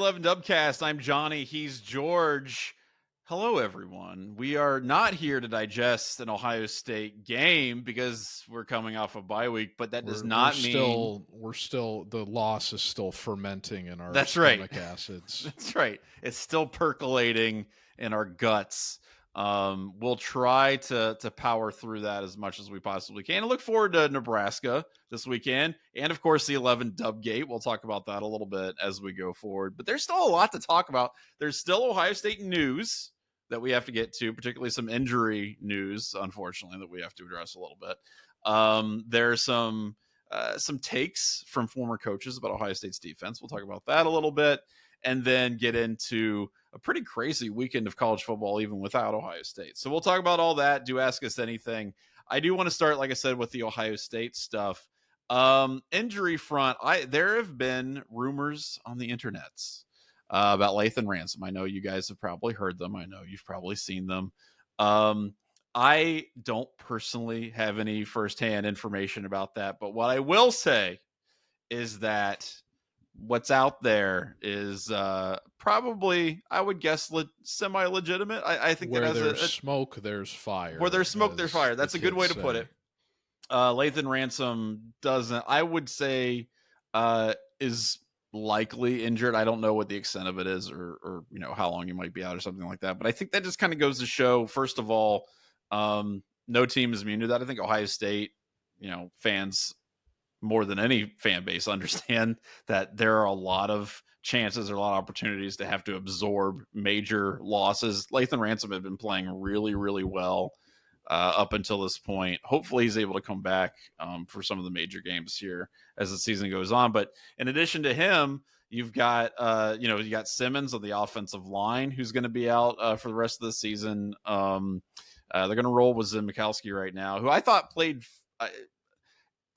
Eleven Dubcast. I'm Johnny. He's George. Hello, everyone. We are not here to digest an Ohio State game because we're coming off a bye week, but that does not mean we're still the loss is still fermenting in our that's right. stomach acids. That's right. It's still percolating in our guts. We'll try to power through that as much as we possibly can. And look forward to Nebraska this weekend, and of course the 11 Dubgate. We'll talk about that a little bit as we go forward. But there's still a lot to talk about. There's still Ohio State news that we have to get to, particularly some injury news, unfortunately, that we have to address a little bit. There's some takes from former coaches about Ohio State's defense. We'll talk about that a little bit, and then get into a pretty crazy weekend of college football, even without Ohio State. So we'll talk about all that. Do ask us anything. I do want to start, like I said, with the Ohio State stuff. Injury front, there have been rumors on the internets about Lathan Ransom. I know you guys have probably heard them. I know you've probably seen them. I don't personally have any firsthand information about that, but what I will say is that what's out there is probably, I would guess, semi-legitimate. I think where that has there's smoke, there's fire. Where there's smoke, there's fire. That's a good way to put it. Lathan Ransom doesn't, I would say, is likely injured. I don't know what the extent of it is, or how long he might be out or something like that. But I think that just kind of goes to show, first of all, no team is immune to that. I think Ohio State, fans more than any fan base understand that there are a lot of chances or a lot of opportunities to have to absorb major losses. Lathan Ransom had been playing really, really well up until this point. Hopefully he's able to come back for some of the major games here as the season goes on. But in addition to him, you've got, you got Simmons on the offensive line, who's going to be out for the rest of the season. They're going to roll with Zim Mikowski right now, who I thought played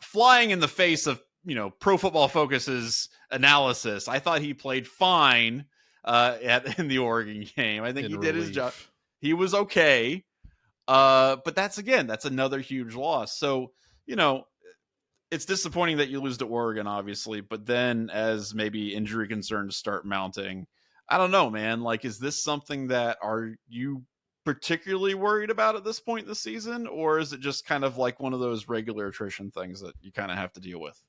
flying in the face of, Pro Football Focus's analysis. I thought he played fine in the Oregon game. I think he did his job. He was okay. But that's another huge loss. So, it's disappointing that you lose to Oregon, obviously, but then as maybe injury concerns start mounting, I don't know, man. Like, is this something that are you particularly worried about at this point in the season, or is it just kind of like one of those regular attrition things that you kind of have to deal with,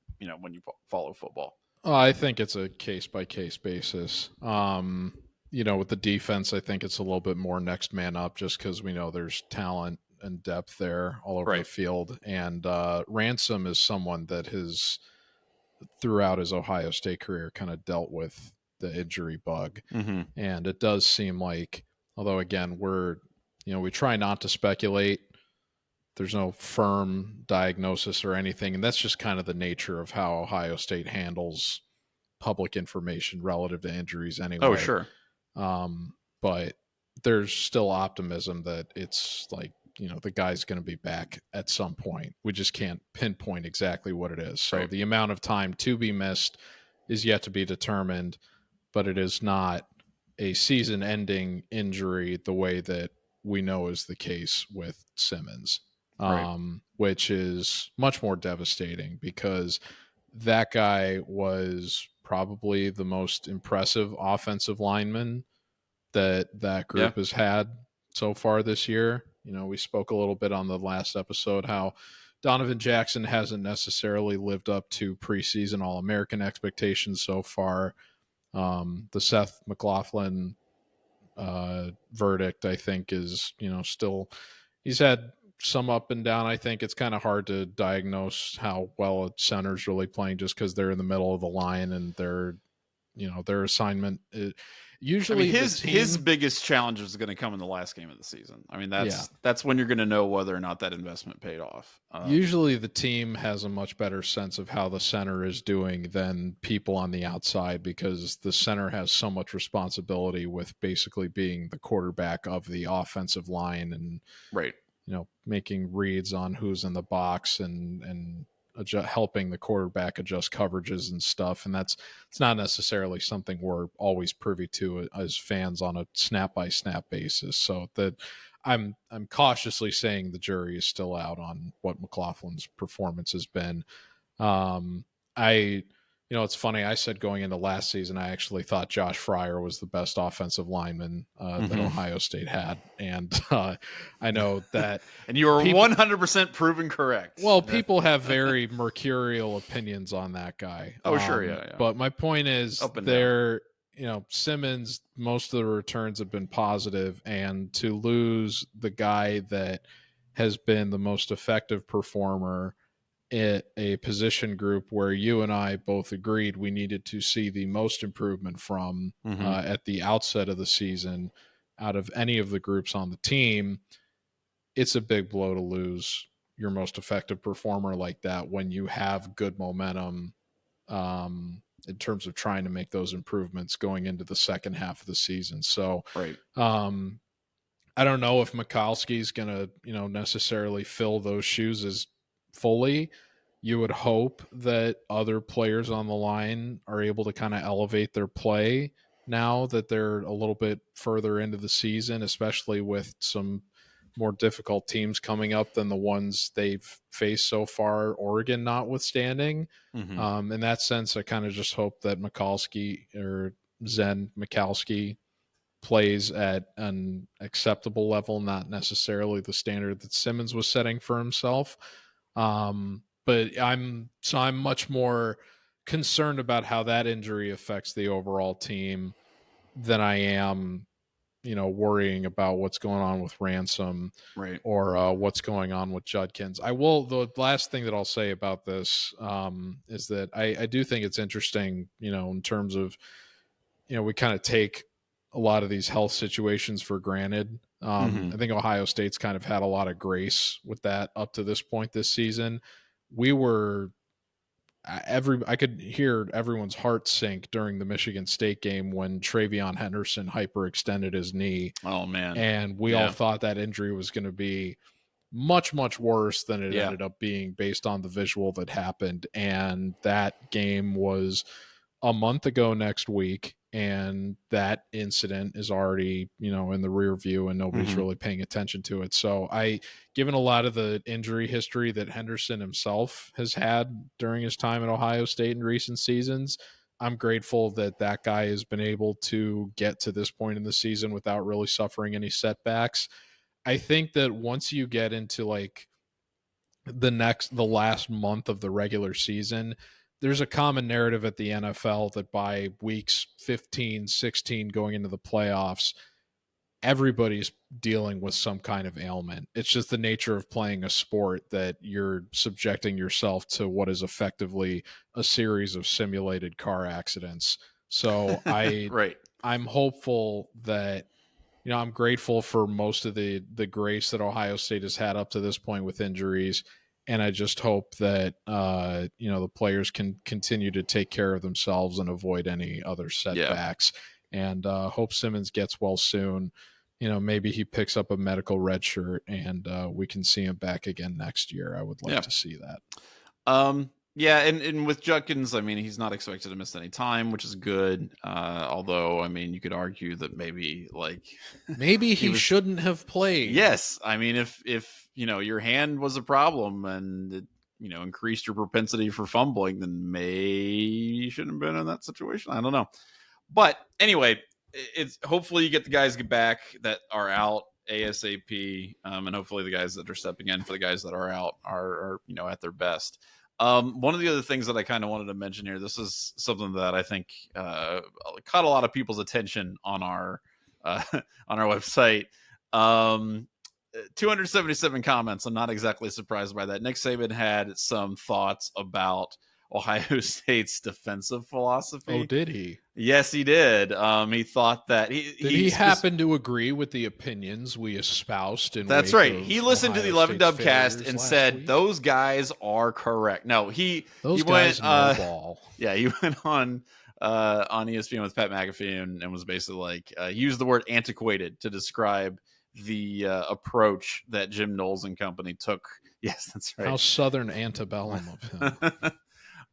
when you follow football? I think it's a case-by-case basis. With the defense, I think it's a little bit more next man up just because we know there's talent and depth there all over the field. And Ransom is someone that has, throughout his Ohio State career, kind of dealt with the injury bug. Mm-hmm. And it does seem like, although, again, we try not to speculate. There's no firm diagnosis or anything. And that's just kind of the nature of how Ohio State handles public information relative to injuries anyway. Oh, sure. But there's still optimism that it's like, the guy's going to be back at some point. We just can't pinpoint exactly what it is. So the amount of time to be missed is yet to be determined, but it is not a season-ending injury the way that we know is the case with Simmons, which is much more devastating because that guy was probably the most impressive offensive lineman that group has had so far this year. We spoke a little bit on the last episode how Donovan Jackson hasn't necessarily lived up to preseason All-American expectations so far. The Seth McLaughlin verdict, I think, is, still, he's had some up and down. I think it's kind of hard to diagnose how well a center's really playing just because they're in the middle of the line and their assignment is, usually his biggest challenge is going to come in the last game of the season. I mean, that's when you're going to know whether or not that investment paid off. Usually the team has a much better sense of how the center is doing than people on the outside because the center has so much responsibility with basically being the quarterback of the offensive line and making reads on who's in the box and helping the quarterback adjust coverages and stuff. And it's not necessarily something we're always privy to as fans on a snap by snap basis. So that I'm cautiously saying the jury is still out on what McLaughlin's performance has been. It's funny. I said going into last season, I actually thought Josh Fryer was the best offensive lineman that Ohio State had. And I know that and you are people, 100% proven correct. well, people have very mercurial opinions on that guy. Oh, sure. Yeah. But my point is Up and there, Simmons, most of the returns have been positive, and to lose the guy that has been the most effective performer at a position group where you and I both agreed we needed to see the most improvement from at the outset of the season out of any of the groups on the team, it's a big blow to lose your most effective performer like that when you have good momentum in terms of trying to make those improvements going into the second half of the season. So, right. I don't know if Mikulski's going to, necessarily fill those shoes as fully. You would hope that other players on the line are able to kind of elevate their play now that they're a little bit further into the season, especially with some more difficult teams coming up than the ones they've faced so far, Oregon notwithstanding. In that sense, I kind of just hope that Mikulski or Zen Mikulski plays at an acceptable level, not necessarily the standard that Simmons was setting for himself. But I'm much more concerned about how that injury affects the overall team than I am, worrying about what's going on with Ransom, right, or what's going on with Judkins. The last thing that I'll say about this is that I do think it's interesting, in terms of, we kind of take a lot of these health situations for granted. I think Ohio State's kind of had a lot of grace with that up to this point this season. We were I could hear everyone's heart sink during the Michigan State game when Travion Henderson hyperextended his knee. Oh man. And we all thought that injury was going to be much, much worse than it ended up being based on the visual that happened. And that game was a month ago next week, and that incident is already, in the rear view, and nobody's really paying attention to it. So given a lot of the injury history that Henderson himself has had during his time at Ohio State in recent seasons, I'm grateful that that guy has been able to get to this point in the season without really suffering any setbacks. I think that once you get into like the last month of the regular season, there's a common narrative at the NFL that by weeks 15, 16 going into the playoffs, everybody's dealing with some kind of ailment. It's just the nature of playing a sport that you're subjecting yourself to what is effectively a series of simulated car accidents. So I'm hopeful that, I'm grateful for most of the grace that Ohio State has had up to this point with injuries. And I just hope that, the players can continue to take care of themselves and avoid any other setbacks. And hope Simmons gets well soon. Maybe he picks up a medical red shirt and we can see him back again next year. I would like to see that. And with Judkins, I mean, he's not expected to miss any time, which is good. Although, I mean, you could argue that maybe he shouldn't have played. Yes, I mean, if your hand was a problem and it, increased your propensity for fumbling, then maybe you shouldn't have been in that situation. I don't know. But anyway, it's hopefully you get the guys back that are out ASAP, and hopefully the guys that are stepping in for the guys that are out are at their best. One of the other things that I kind of wanted to mention here, this is something that I think caught a lot of people's attention on our website. 277 comments. I'm not exactly surprised by that. Nick Saban had some thoughts about Ohio State's defensive philosophy. Oh, did he? Yes, he did. He thought that he happened to agree with the opinions we espoused. That's right. He listened to the 11 Dubcast and said those guys are correct. No, he went ball. Yeah, he went on ESPN with Pat McAfee and was basically like used the word antiquated to describe the approach that Jim Knowles and company took. Yes, that's right. How Southern antebellum of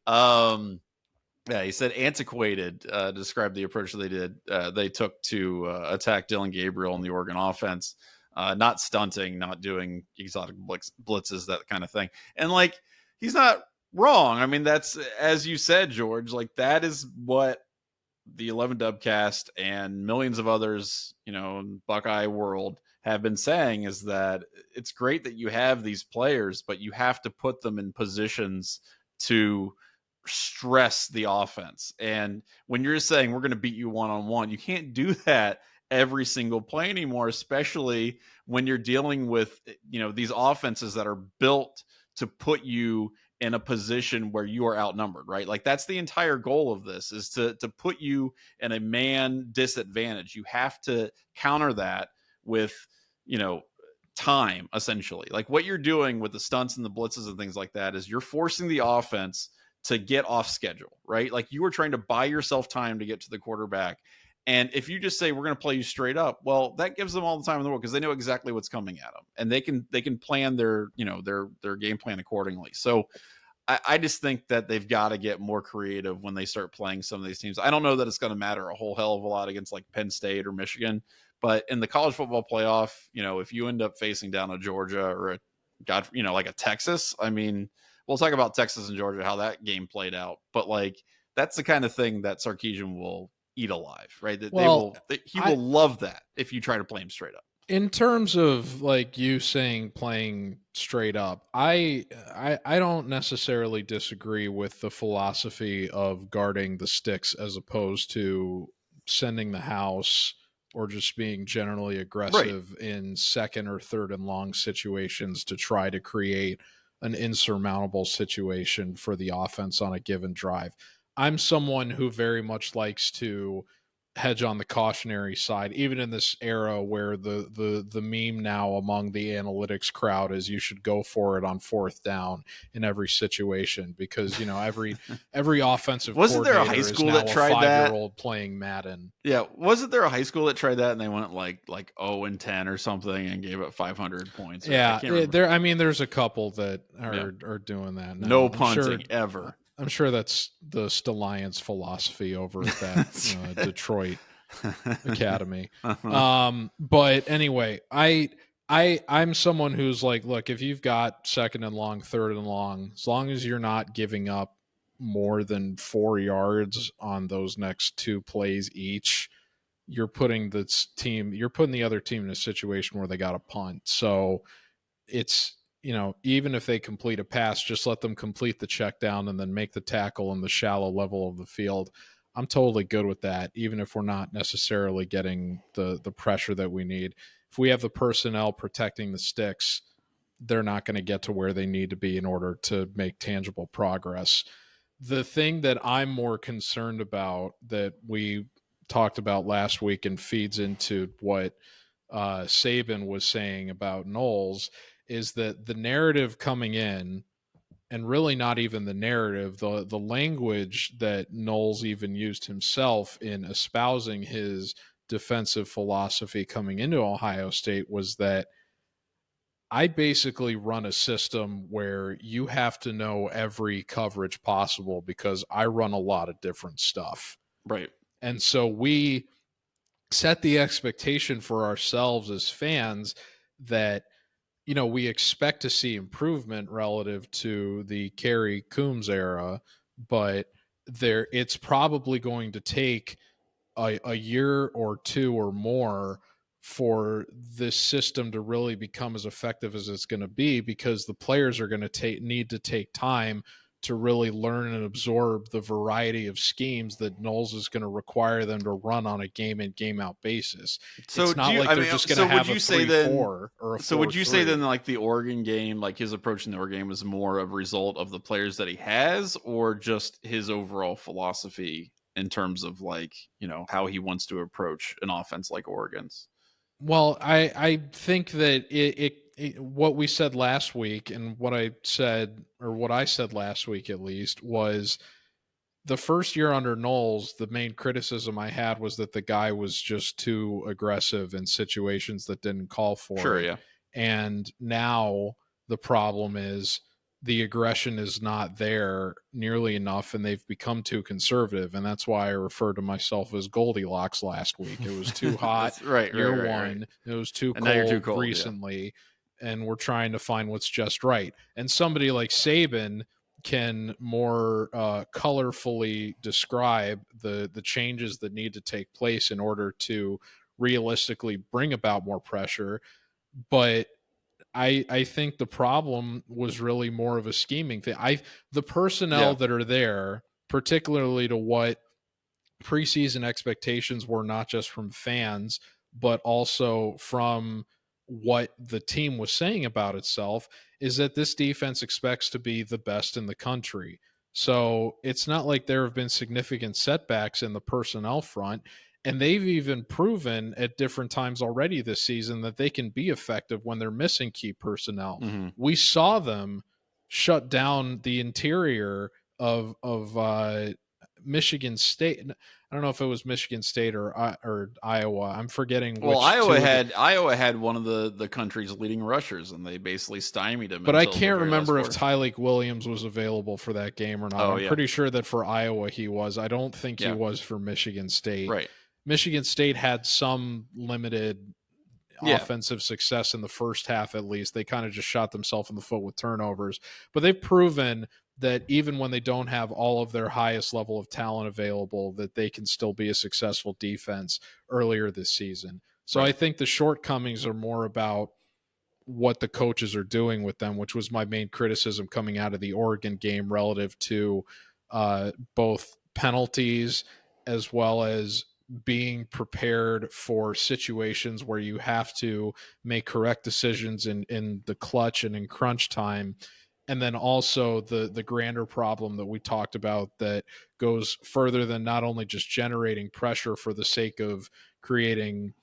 him. Yeah, he said antiquated to describe the approach they took to attack Dylan Gabriel in the Oregon offense. Not stunting, not doing exotic blitzes, that kind of thing. And he's not wrong. I mean, that's, as you said, George, like that is what the 11 Dubcast and millions of others, in Buckeye world have been saying, is that it's great that you have these players, but you have to put them in positions to stress the offense. And when you're saying we're going to beat you one-on-one, you can't do that every single play anymore, especially when you're dealing with, these offenses that are built to put you in a position where you are outnumbered, right? Like that's the entire goal of this, is to put you in a man disadvantage. You have to counter that with, time, essentially. Like what you're doing with the stunts and the blitzes and things like that is you're forcing the offense to get off schedule, right? Like you are trying to buy yourself time to get to the quarterback. And if you just say we're going to play you straight up, well, that gives them all the time in the world because they know exactly what's coming at them, and they can plan their their game plan accordingly. So I just think that they've got to get more creative when they start playing some of these teams. I don't know that it's going to matter a whole hell of a lot against like Penn State or Michigan, but in the college football playoff, if you end up facing down a Georgia or like a Texas, I mean, we'll talk about Texas and Georgia, how that game played out, but like that's the kind of thing that Sarkisian will eat alive, right? That he will love that if you try to play him straight up. In terms of like you saying playing straight up, I don't necessarily disagree with the philosophy of guarding the sticks as opposed to sending the house or just being generally aggressive in second or third and long situations to try to create an insurmountable situation for the offense on a given drive. I'm someone who very much likes to hedge on the cautionary side, even in this era where the meme now among the analytics crowd is you should go for it on fourth down in every situation, because every offensive wasn't there a coordinator high school is now that tried a 5-year-old that? playing Madden. Yeah, wasn't there a high school that tried that and they went like 0-10 or something and gave it 500 points? Yeah, there's a couple that are doing that now. No punting ever. I'm sure that's the Stallions philosophy over at that Detroit Academy. But anyway, I'm someone who's like, look, if you've got second and long, third and long, as long as you're not giving up more than 4 yards on those next two plays each, you're putting the other team in a situation where they got to punt. So it's, even if they complete a pass, just let them complete the check down and then make the tackle in the shallow level of the field. I'm totally good with that, even if we're not necessarily getting the pressure that we need. If we have the personnel protecting the sticks, they're not going to get to where they need to be in order to make tangible progress. The thing that I'm more concerned about that we talked about last week and feeds into what Saban was saying about Knowles is that the narrative coming in, and really not even the narrative, the language that Knowles even used himself in espousing his defensive philosophy coming into Ohio State, was that I basically run a system where you have to know every coverage possible because I run a lot of different stuff. Right. And so we set the expectation for ourselves as fans that we expect to see improvement relative to the Kerry Coombs era, but it's probably going to take a year or two or more for this system to really become as effective as it's going to be, because the players are going to need to take time to really learn and absorb the variety of schemes that Knowles is going to require them to run on a game in, game out basis. So it's not they're just going to have a 3-4 or a 4-3. So would you say then, like the Oregon game, like his approach in the Oregon game is more of a result of the players that he has, or just his overall philosophy in terms of like, how he wants to approach an offense like Oregon's? Well, I think that what we said last week, and what I said last week at least, was the first year under Knowles, the main criticism I had was that the guy was just too aggressive in situations that didn't call for it. Sure, yeah. And now the problem is the aggression is not there nearly enough, and they've become too conservative. And that's why I referred to myself as Goldilocks last week. It was too hot year one. It was too cold recently. Yeah. And we're trying to find what's just right. And somebody like Saban can more colorfully describe the changes that need to take place in order to realistically bring about more pressure. But I think the problem was really more of a scheming thing. The personnel that are there, particularly to what preseason expectations were, not just from fans, but also from what the team was saying about itself, is that this defense expects to be the best in the country. So it's not like there have been significant setbacks in the personnel front. And they've even proven at different times already this season that they can be effective when they're missing key personnel. Mm-hmm. We saw them shut down the interior of Michigan State. I don't know if it was Michigan State or Iowa. I'm forgetting which. Well, Iowa had one of the country's leading rushers, and they basically stymied him. But I can't remember if Tyleik Williams was available for that game or not. I'm pretty sure that for Iowa he was. I don't think he was for Michigan State. Right. Michigan State had some limited offensive success in the first half, at least. They kind of just shot themselves in the foot with turnovers. But they've proven that even when they don't have all of their highest level of talent available, that they can still be a successful defense earlier this season. So I think the shortcomings are more about what the coaches are doing with them, which was my main criticism coming out of the Oregon game relative to both penalties as well as being prepared for situations where you have to make correct decisions in the clutch and in crunch time. And then also the grander problem that we talked about that goes further than not only just generating pressure for the sake of creating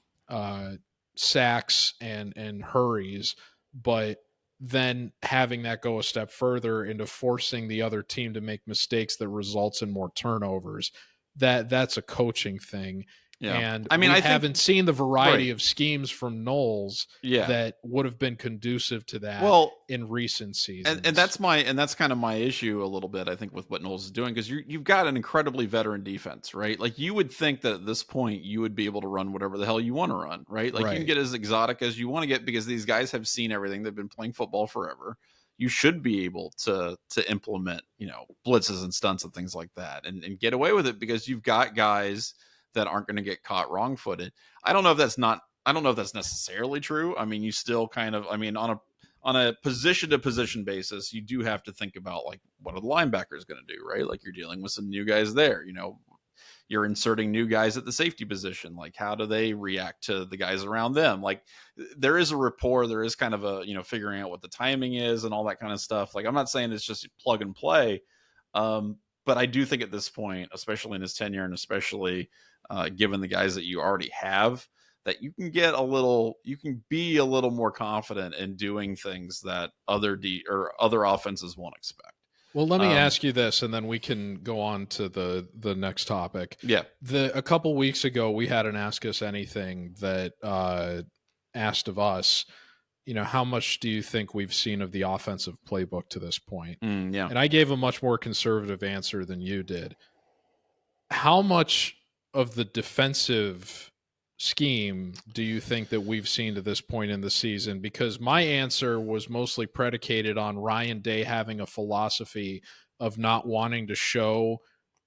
sacks and hurries, but then having that go a step further into forcing the other team to make mistakes that results in more turnovers. That's a coaching thing. Yeah. And I mean, I haven't seen the variety of schemes from Knowles that would have been conducive to that in recent seasons. And that's kind of my issue a little bit, I think, with what Knowles is doing, because you've got an incredibly veteran defense, right? Like, you would think that at this point you would be able to run whatever the hell you want to run, right? Like, you can get as exotic as you want to get because these guys have seen everything. They've been playing football forever. You should be able to implement, blitzes and stunts and things like that and get away with it because you've got guys that aren't going to get caught wrong-footed. I don't know if that's necessarily true. I mean, you still kind of, on a position to position basis, you do have to think about, like, what are the linebackers going to do, right? Like, you're dealing with some new guys there, you're inserting new guys at the safety position. Like, how do they react to the guys around them? Like, there is a rapport. There is kind of a, figuring out what the timing is and all that kind of stuff. Like, I'm not saying it's just plug and play. But I do think at this point, especially in his tenure and especially given the guys that you already have, that you can be a little more confident in doing things that other offenses won't expect. Well, let me ask you this, and then we can go on to the next topic. Yeah. A couple weeks ago, we had an Ask Us Anything that asked of us, how much do you think we've seen of the offensive playbook to this point? Yeah. And I gave a much more conservative answer than you did. How much of the defensive scheme do you think that we've seen to this point in the season? Because my answer was mostly predicated on Ryan Day having a philosophy of not wanting to show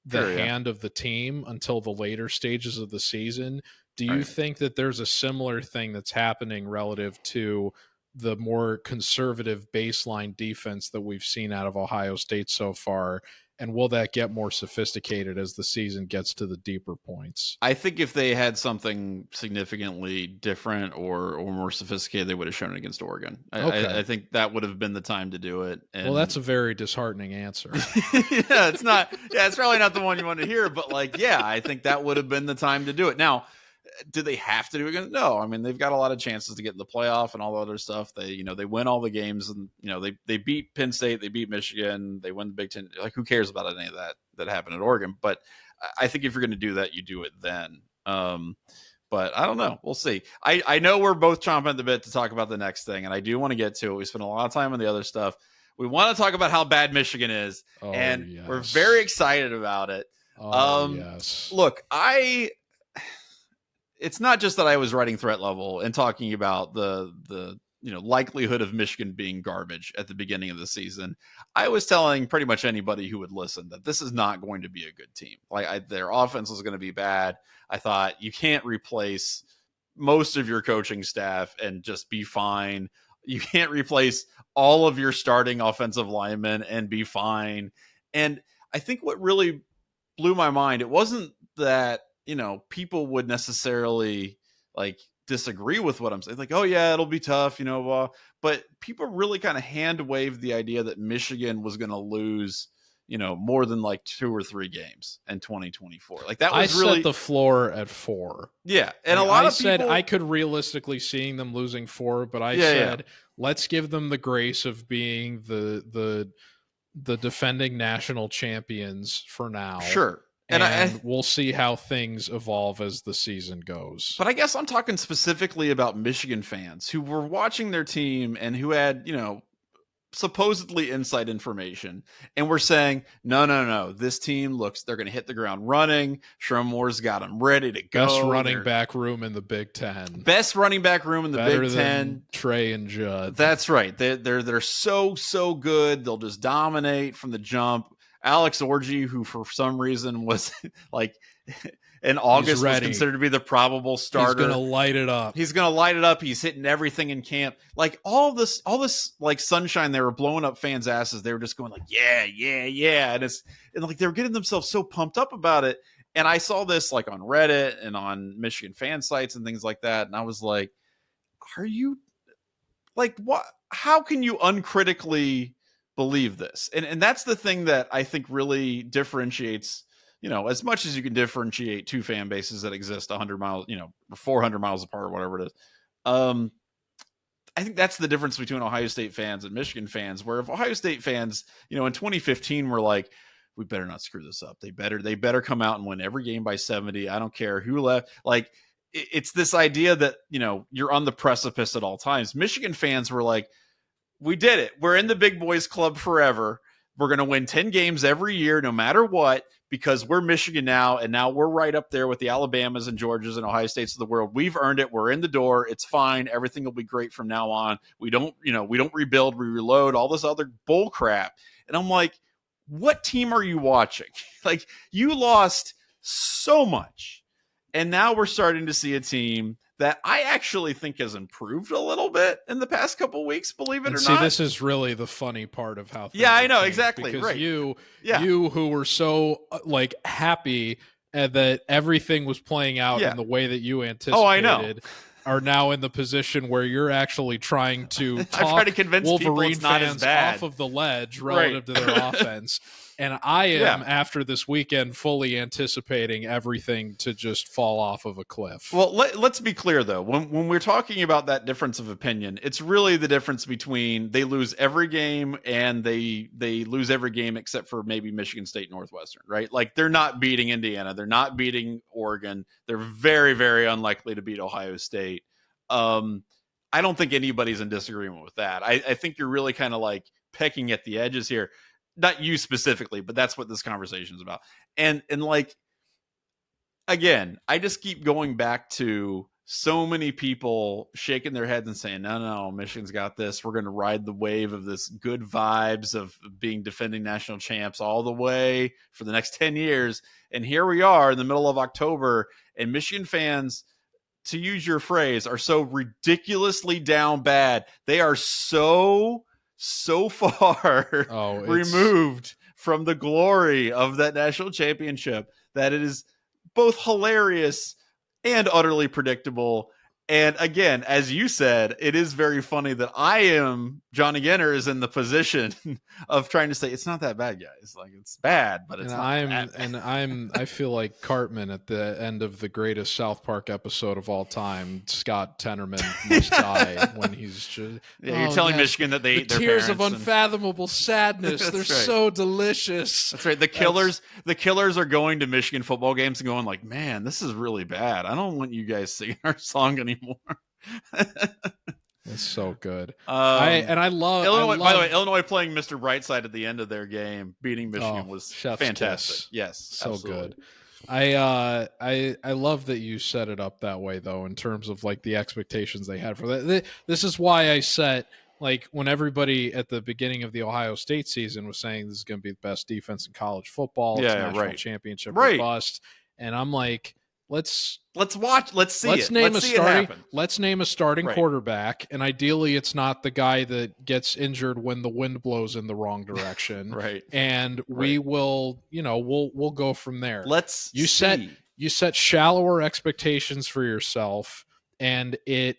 the hand of the team until the later stages of the season. Do you think that there's a similar thing that's happening relative to the more conservative baseline defense that we've seen out of Ohio State so far? And will that get more sophisticated as the season gets to the deeper points? I think if they had something significantly different or more sophisticated, they would have shown it against Oregon. I think that would have been the time to do it. And well, that's a very disheartening answer. It's not. Yeah, it's probably not the one you want to hear. But I think that would have been the time to do it. Now, do they have to do it again? No. I mean, they've got a lot of chances to get in the playoff and all the other stuff. They win all the games, and they beat Penn State, they beat Michigan, they win the Big Ten. Like, who cares about any of that happened at Oregon? But I think if you're going to do that, you do it then. But I don't know. We'll see. I know we're both chomping at the bit to talk about the next thing, and I do want to get to it. We spent a lot of time on the other stuff. We want to talk about how bad Michigan is, we're very excited about it. Yes. Look, it's not just that I was writing threat level and talking about the likelihood of Michigan being garbage at the beginning of the season. I was telling pretty much anybody who would listen that this is not going to be a good team. Their offense was going to be bad. I thought you can't replace most of your coaching staff and just be fine. You can't replace all of your starting offensive linemen and be fine. And I think what really blew my mind, it wasn't that, people would necessarily disagree with what I'm saying. Like, oh yeah, it'll be tough, but people really kind of hand waved the idea that Michigan was going to lose, more than 2 or 3 games in 2024. That was I really set the floor at 4. Yeah. And a lot of said people... I could realistically seeing them losing 4, but I said, let's give them the grace of being the defending national champions for now. Sure. And we'll see how things evolve as the season goes. But I guess I'm talking specifically about Michigan fans who were watching their team and who had, supposedly inside information. And we're saying, no, this team they're going to hit the ground running. Sherman Moore's got them ready to go. Best running back room in the Big Ten. Best running back room in the Big Ten. Trey and Judd. That's right. They're so good. They'll just dominate from the jump. Alex Orji, who for some reason was in August was considered to be the probable starter. He's going to light it up. He's hitting everything in camp. All this sunshine, they were blowing up fans' asses. They were just going yeah. And they were getting themselves so pumped up about it. And I saw this on Reddit and on Michigan fan sites and things like that. And I was like, are you what? How can you uncritically believe this? And that's the thing that I think really differentiates, as much as you can differentiate 2 fan bases that exist 100 miles, or 400 miles apart or whatever it is. I think that's the difference between Ohio State fans and Michigan fans, where if Ohio State fans, in 2015 were like, we better not screw this up. They better come out and win every game by 70. I don't care who left. It's this idea that, you're on the precipice at all times. Michigan fans were like, we did it. We're in the big boys club forever. We're going to win 10 games every year, no matter what, because we're Michigan now. And now we're right up there with the Alabamas and Georgias and Ohio States of the world. We've earned it. We're in the door. It's fine. Everything will be great from now on. We don't rebuild, we reload, all this other bull crap. And I'm like, what team are you watching? You lost so much. And now we're starting to see a team that I actually think has improved a little bit in the past couple of weeks, believe it or not. See, this is really the funny part of how things I know, changed, exactly. Because right. you who were so happy that everything was playing out in the way that you anticipated. Oh, I know. Are now in the position where you're actually trying to talk to convince Wolverine people it's not fans as bad. off of the ledge relative to their offense. And I am, after this weekend, fully anticipating everything to just fall off of a cliff. Well, let's be clear, though. When we're talking about that difference of opinion, it's really the difference between they lose every game and they lose every game except for maybe Michigan State Northwestern, right? They're not beating Indiana. They're not beating Oregon. They're very, very unlikely to beat Ohio State. I don't think anybody's in disagreement with that. I think you're really kind of pecking at the edges here. Not you specifically, but that's what this conversation is about. And again, I just keep going back to so many people shaking their heads and saying, no, Michigan's got this. We're going to ride the wave of this good vibes of being defending national champs all the way for the next 10 years. And here we are in the middle of October, and Michigan fans, to use your phrase, are so ridiculously down bad. They are so far removed from the glory of that national championship that it is both hilarious and utterly predictable. And again, as you said, it is very funny that Johnny Ginner is in the position of trying to say it's not that bad, guys. It's bad, but it's not that bad. I feel like Cartman at the end of the greatest South Park episode of all time. Scott Tenorman must die when he's just. Yeah, you're telling Michigan that they the tears of unfathomable sadness. They're so delicious. That's right. The killers are going to Michigan football games and going man, this is really bad. I don't want you guys singing our song anymore. It's so good. I love Illinois. By the way, Illinois playing Mr. Brightside at the end of their game, beating Michigan was fantastic. Yes, so absolutely. good. I love that you set it up that way, though, in terms of like the expectations they had for that. This is why I set, like, when everybody at the beginning of the Ohio State season was saying this is going to be the best defense in college football, it's national championship or bust, and I'm like, let's watch, let's see it. Let's name a starting Right. quarterback, and ideally it's not the guy that gets injured when the wind blows in the wrong direction. Right. And we will, we'll go from there. You set shallower expectations for yourself, and it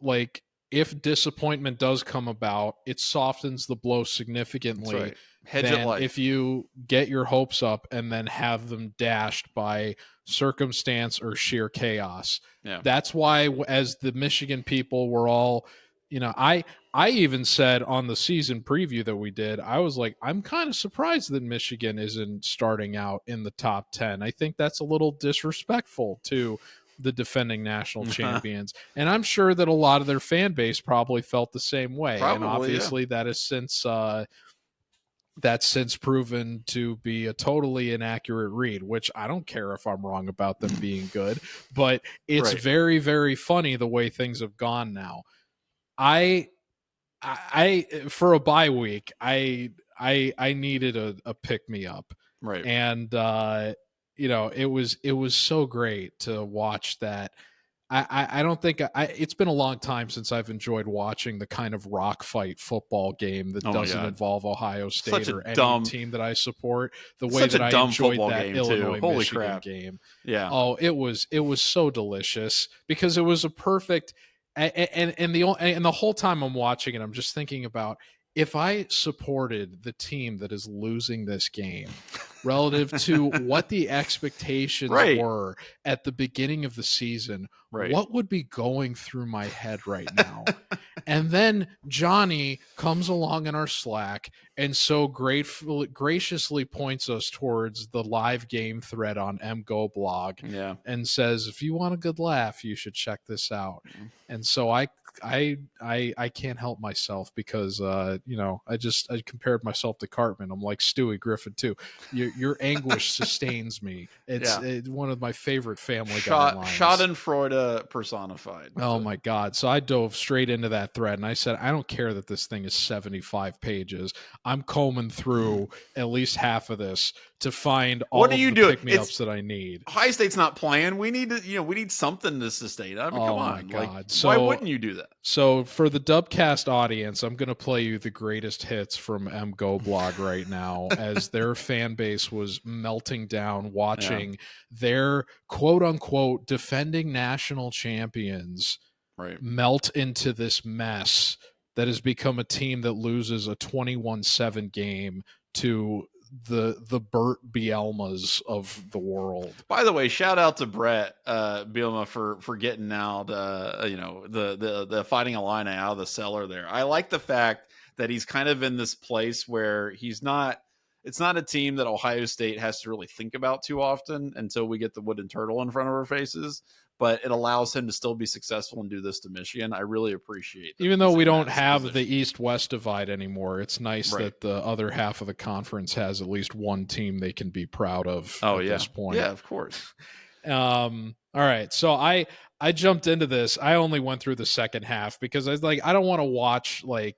like, if disappointment does come about, it softens the blow significantly. That's right. Hedge it light. If you get your hopes up and then have them dashed by circumstance or sheer chaos. Yeah. That's why, as the Michigan people were all, I even said on the season preview that we did, I was like, I'm kind of surprised that Michigan isn't starting out in the top 10. I think that's a little disrespectful to the defending national champions. And I'm sure that a lot of their fan base probably felt the same way. And obviously that is that's since proven to be a totally inaccurate read, which I don't care if I'm wrong about them being good, but it's very, very funny the way things have gone now. I for a bye week, I needed a pick me up. Right. And it was so great to watch that. I don't think it's been a long time since I've enjoyed watching the kind of rock fight football game that doesn't involve Ohio State or any team that I support. The way that I enjoyed that Illinois Michigan game. Yeah. Oh, it was so delicious because it was a perfect. And the whole time I'm watching it, I'm just thinking about, if I supported the team that is losing this game relative to what the expectations were at the beginning of the season, what would be going through my head right now? And then Johnny comes along in our Slack and so graciously points us towards the live game thread on MGO blog and says, if you want a good laugh, you should check this out. And so I can't help myself because I compared myself to Cartman. I'm like Stewie Griffin too. Your anguish sustains me. It's one of my favorite Family Guy lines. Schadenfreude personified. Oh my God. So I dove straight into that thread and I said, I don't care that this thing is 75 pages. I'm combing through at least half of this to find all of the pick-me-ups that I need. Ohio State's not playing. We need to, we need something to sustain. I mean, come on. My God. Why wouldn't you do that? So for the Dubcast audience, I'm going to play you the greatest hits from MGO blog right now as their fan base was melting down watching their quote-unquote defending national champions melt into this mess that has become a team that loses a 21-7 game to the Burt Bielmas of the world. By the way, shout out to Brett Bielma for getting out the Fighting Illini out of the cellar there. I like the fact that he's kind of in this place where it's not a team that Ohio State has to really think about too often until we get the wooden turtle in front of our faces. But it allows him to still be successful and do this to Michigan. I really appreciate that. Even though we don't have the East-West divide anymore, it's nice that the other half of the conference has at least one team they can be proud of at this point. Yeah, of course. All right. So I jumped into this. I only went through the second half because I was like, I don't want to watch I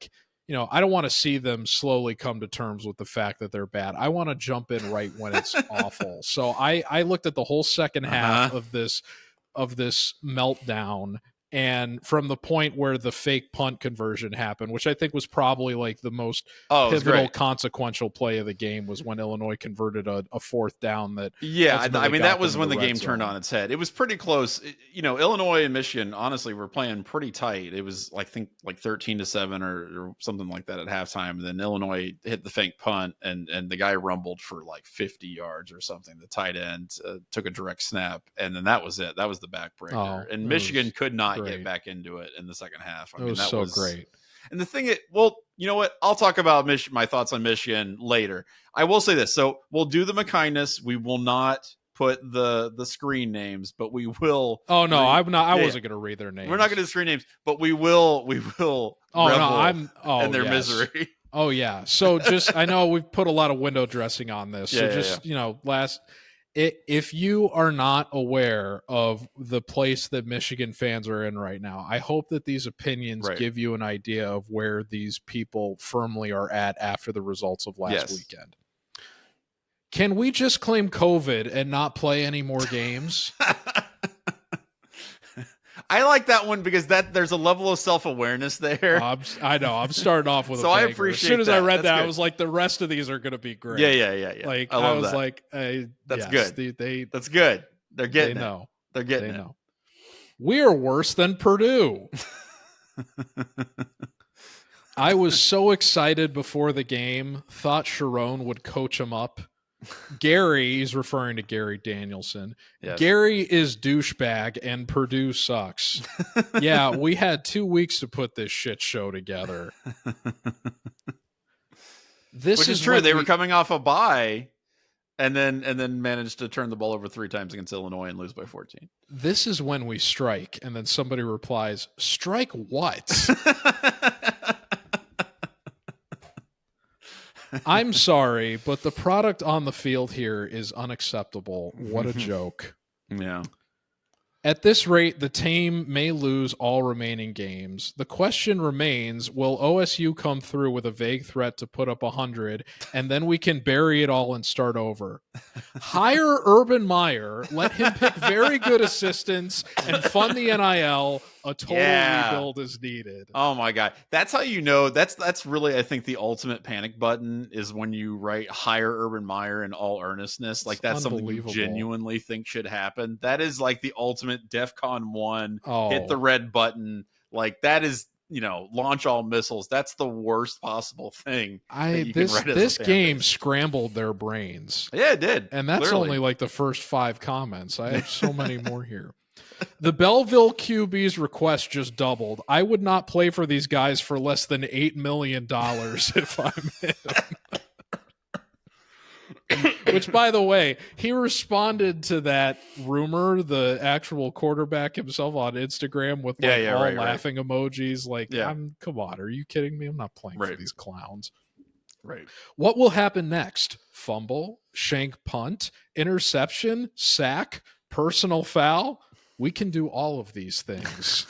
don't want to see them slowly come to terms with the fact that they're bad. I want to jump in right when it's awful. So I looked at the whole second half of this meltdown, and from the point where the fake punt conversion happened, which I think was probably like the most pivotal, consequential play of the game, was when Illinois converted a fourth down. That that was when the game turned on its head. It was pretty close. Illinois and Michigan honestly were playing pretty tight. It was I think 13-7 or something like that at halftime. And then Illinois hit the fake punt, and the guy rumbled for like 50 yards or something. The tight end took a direct snap, and then that was it. That was the backbreaker. And Michigan could not get back into it in the second half. It was great. And the thing you know what? I'll talk about my thoughts on Michigan later. I will say this. So we'll do them a kindness. We will not put the screen names, but we will. Oh no, I'm not. I wasn't going to read their names. We're not going to screen names, but we will. Oh no, I'm. Oh, in their misery. Oh yeah. So I know we've put a lot of window dressing on this. So If you are not aware of the place that Michigan fans are in right now, I hope that these opinions give you an idea of where these people firmly are at after the results of last weekend. Can we just claim COVID and not play any more games? I like that one because there's a level of self-awareness there. I know. I'm starting off with so a banger. I appreciate as soon as that. I read That's that, good. I was like, the rest of these are going to be great. Yeah. Like I was that. like, that's yes, good. That's good. They're getting they know. They're getting they it. know. We are worse than Purdue. I was so excited before the game. Thought Sharon would coach him up. Gary, he's referring to Gary Danielson. Yes. Gary is douchebag and Purdue sucks. Yeah, we had 2 weeks to put this shit show together. Which is true. They were coming off a bye and then managed to turn the ball over 3 times against Illinois and lose by 14. This is when we strike, and then somebody replies, "Strike what?" I'm sorry, but the product on the field here is unacceptable. What a joke. Yeah. At this rate, the team may lose all remaining games. The question remains, will OSU come through with a vague threat to put up 100, and then we can bury it all and start over? Hire Urban Meyer, let him pick very good assistants, and fund the NIL. A total rebuild is needed. Oh my God. That's how you know. That's really, I think, the ultimate panic button is when you write hire Urban Meyer in all earnestness. Like that's something you genuinely think should happen. That is like the ultimate DEFCON 1. Hit the red button. Like that is, launch all missiles. That's the worst possible thing. This game scrambled their brains. Yeah, it did. And that's only like the first 5 comments. I have so many more here. The Belleville QB's request just doubled. I would not play for these guys for less than $8 million if I'm him. Which, by the way, he responded to that rumor, the actual quarterback himself on Instagram with laughing emojis. Like, come on, are you kidding me? I'm not playing for these clowns. Right. What will happen next? Fumble, shank punt, interception, sack, personal foul? We can do all of these things.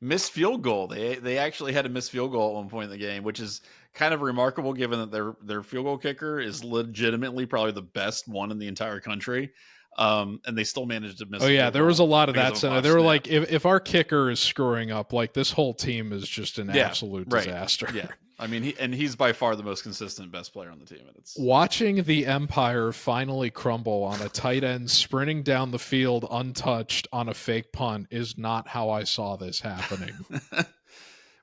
Missed field goal. They actually had a missed field goal at one point in the game, which is kind of remarkable given that their field goal kicker is legitimately probably the best one in the entire country. And they still managed to miss. Oh yeah, there was a lot of that. So they were like, if our kicker is screwing up, like this whole team is just an absolute disaster. Yeah. I mean, he's by far the most consistent, best player on the team. And it's watching the Empire finally crumble on a tight end sprinting down the field untouched on a fake punt is not how I saw this happening.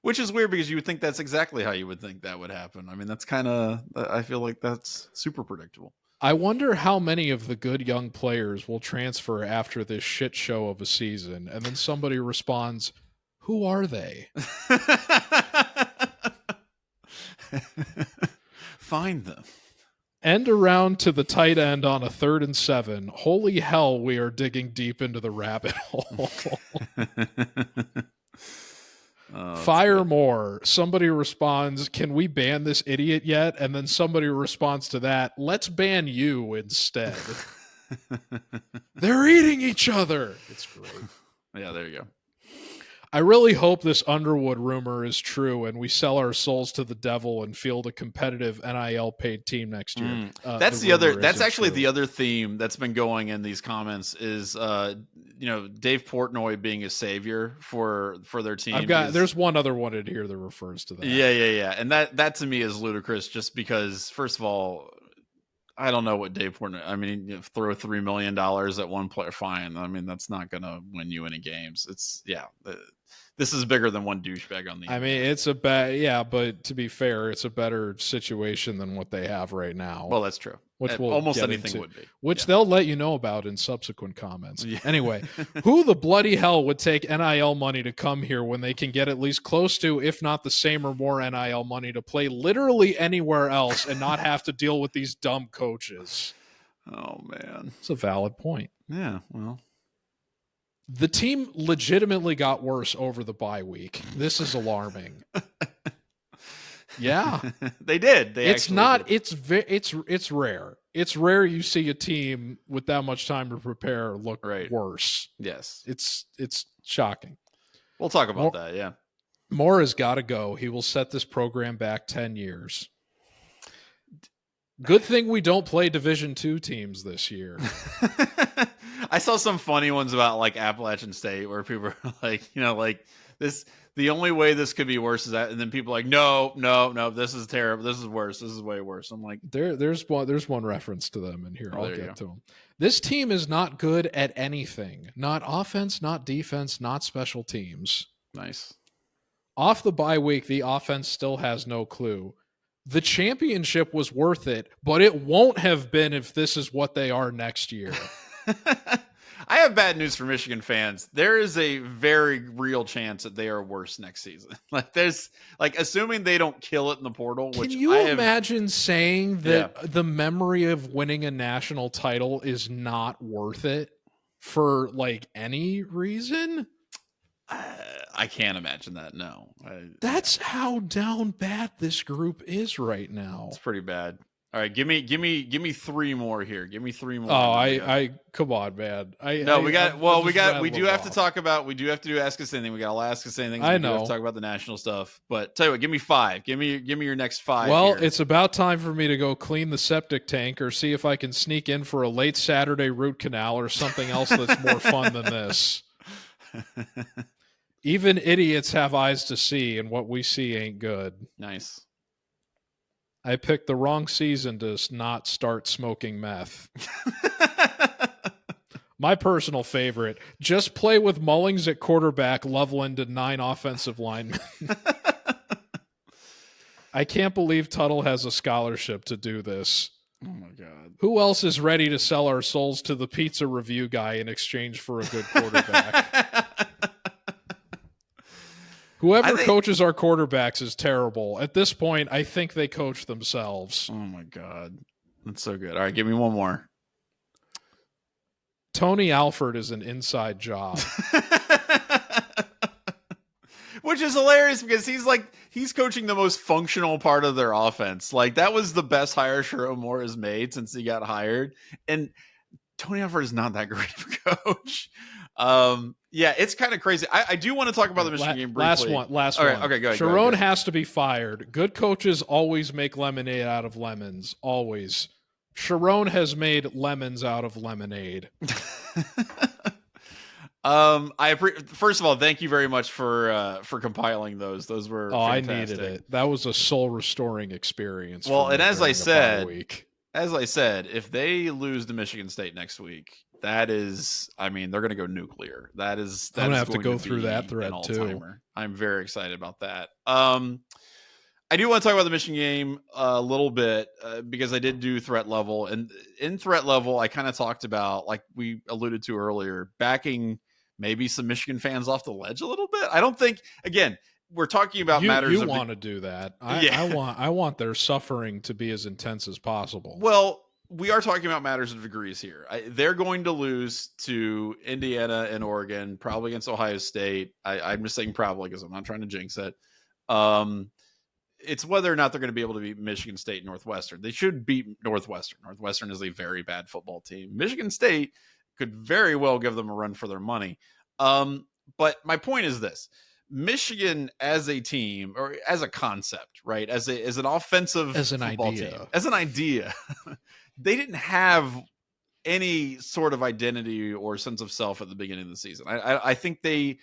Which is weird because you would think that's exactly how you would think that would happen. I mean, that's I feel like that's super predictable. I wonder how many of the good young players will transfer after this shit show of a season. And then somebody responds, who are they? Find them. End around to the tight end on a 3rd and 7. Holy hell, we are digging deep into the rabbit hole. Fire more. Somebody responds, can we ban this idiot yet? And then somebody responds to that, let's ban you instead. They're eating each other. It's great. Yeah, there you go. I really hope this Underwood rumor is true and we sell our souls to the devil and field a competitive NIL paid team next year. That's actually the other theme that's been going in these comments is, Dave Portnoy being a savior for their team. There's one other one in here that refers to that. Yeah. And that to me is ludicrous just because, first of all, I don't know what Dave Portnoy, I mean, throw $3 million at one player, fine. I mean, that's not going to win you any games. This is bigger than one douchebag on the I mean, it's a bad, but to be fair, it's a better situation than what they have right now. Well, that's true. Which we'll almost anything would be. Which they'll let you know about in subsequent comments. Yeah. Anyway, who the bloody hell would take NIL money to come here when they can get at least close to, if not the same or more NIL money to play literally anywhere else and not have to deal with these dumb coaches? Oh, man. It's a valid point. Yeah, well. The team legitimately got worse over the bye week. This is alarming. Yeah. They did. It's not. Did. It's rare. It's rare you see a team with that much time to prepare look worse. Yes. It's shocking. We'll talk about that. Yeah. Moore has got to go. He will set this program back 10 years. Good thing we don't play Division II teams this year. I saw some funny ones about like Appalachian State where people are like, like this, the only way this could be worse is that, and then people are like, no, this is terrible. This is worse. This is way worse. I'm like, there's one reference to them in here. I'll get to them. This team is not good at anything. Not offense, not defense, not special teams. Nice. Off the bye week, the offense still has no clue. The championship was worth it, but it won't have been if this is what they are next year. I have bad news for Michigan fans. There is a very real chance that they are worse next season. Assuming they don't kill it in the portal. Can you imagine saying that the memory of winning a national title is not worth it for any reason? I can't imagine that. No, that's how down bad this group is right now. It's pretty bad. All right, give me 3 more here. Give me 3 more. Oh, I come on, man. We do have to talk about. We do have to do Ask Us Anything. We got to Ask Us Anything. I know. We have to talk about the national stuff. But tell you what, give me 5. Give me your next 5. Well, it's about time for me to go clean the septic tank or see if I can sneak in for a late Saturday root canal or something else that's more fun than this. Even idiots have eyes to see, and what we see ain't good. Nice. I picked the wrong season to not start smoking meth. My personal favorite, just play with Mullings at quarterback, Loveland to 9 offensive linemen. I can't believe Tuttle has a scholarship to do this. Oh, my God. Who else is ready to sell our souls to the pizza review guy in exchange for a good quarterback? Whoever coaches our quarterbacks is terrible. At this point, I think they coach themselves. Oh, my God. That's so good. All right, give me one more. Tony Alford is an inside job. Which is hilarious because he's coaching the most functional part of their offense. That was the best hire Sherrone Moore has made since he got hired. And Tony Alford is not that great of a coach. It's kind of crazy. I do want to talk about the Michigan game briefly. Last one. Okay, go ahead. Sherrone has to be fired. Good coaches always make lemonade out of lemons. Always. Sherrone has made lemons out of lemonade. First of all, thank you very much for compiling those. Those were fantastic. I needed it. That was a soul restoring experience. Well, and as I said, if they lose to Michigan State next week, that is, they're going to go nuclear. I'm going to have to go through that thread too. I'm very excited about that. I do want to talk about the Michigan game a little bit because I did do threat level, and in threat level, I kind of talked about, like we alluded to earlier, backing maybe some Michigan fans off the ledge a little bit. I don't think, again, we're talking about matters. You want to do that? I want their suffering to be as intense as possible. Well, we are talking about matters of degrees here. They're going to lose to Indiana and Oregon, probably against Ohio State. I'm just saying probably because I'm not trying to jinx it. It's whether or not they're going to be able to beat Michigan State and Northwestern. They should beat Northwestern. Northwestern is a very bad football team. Michigan State could very well give them a run for their money. But my point is this. Michigan as a team, or as a concept, right? As an offensive football team, as an idea, they didn't have any sort of identity or sense of self at the beginning of the season. I think they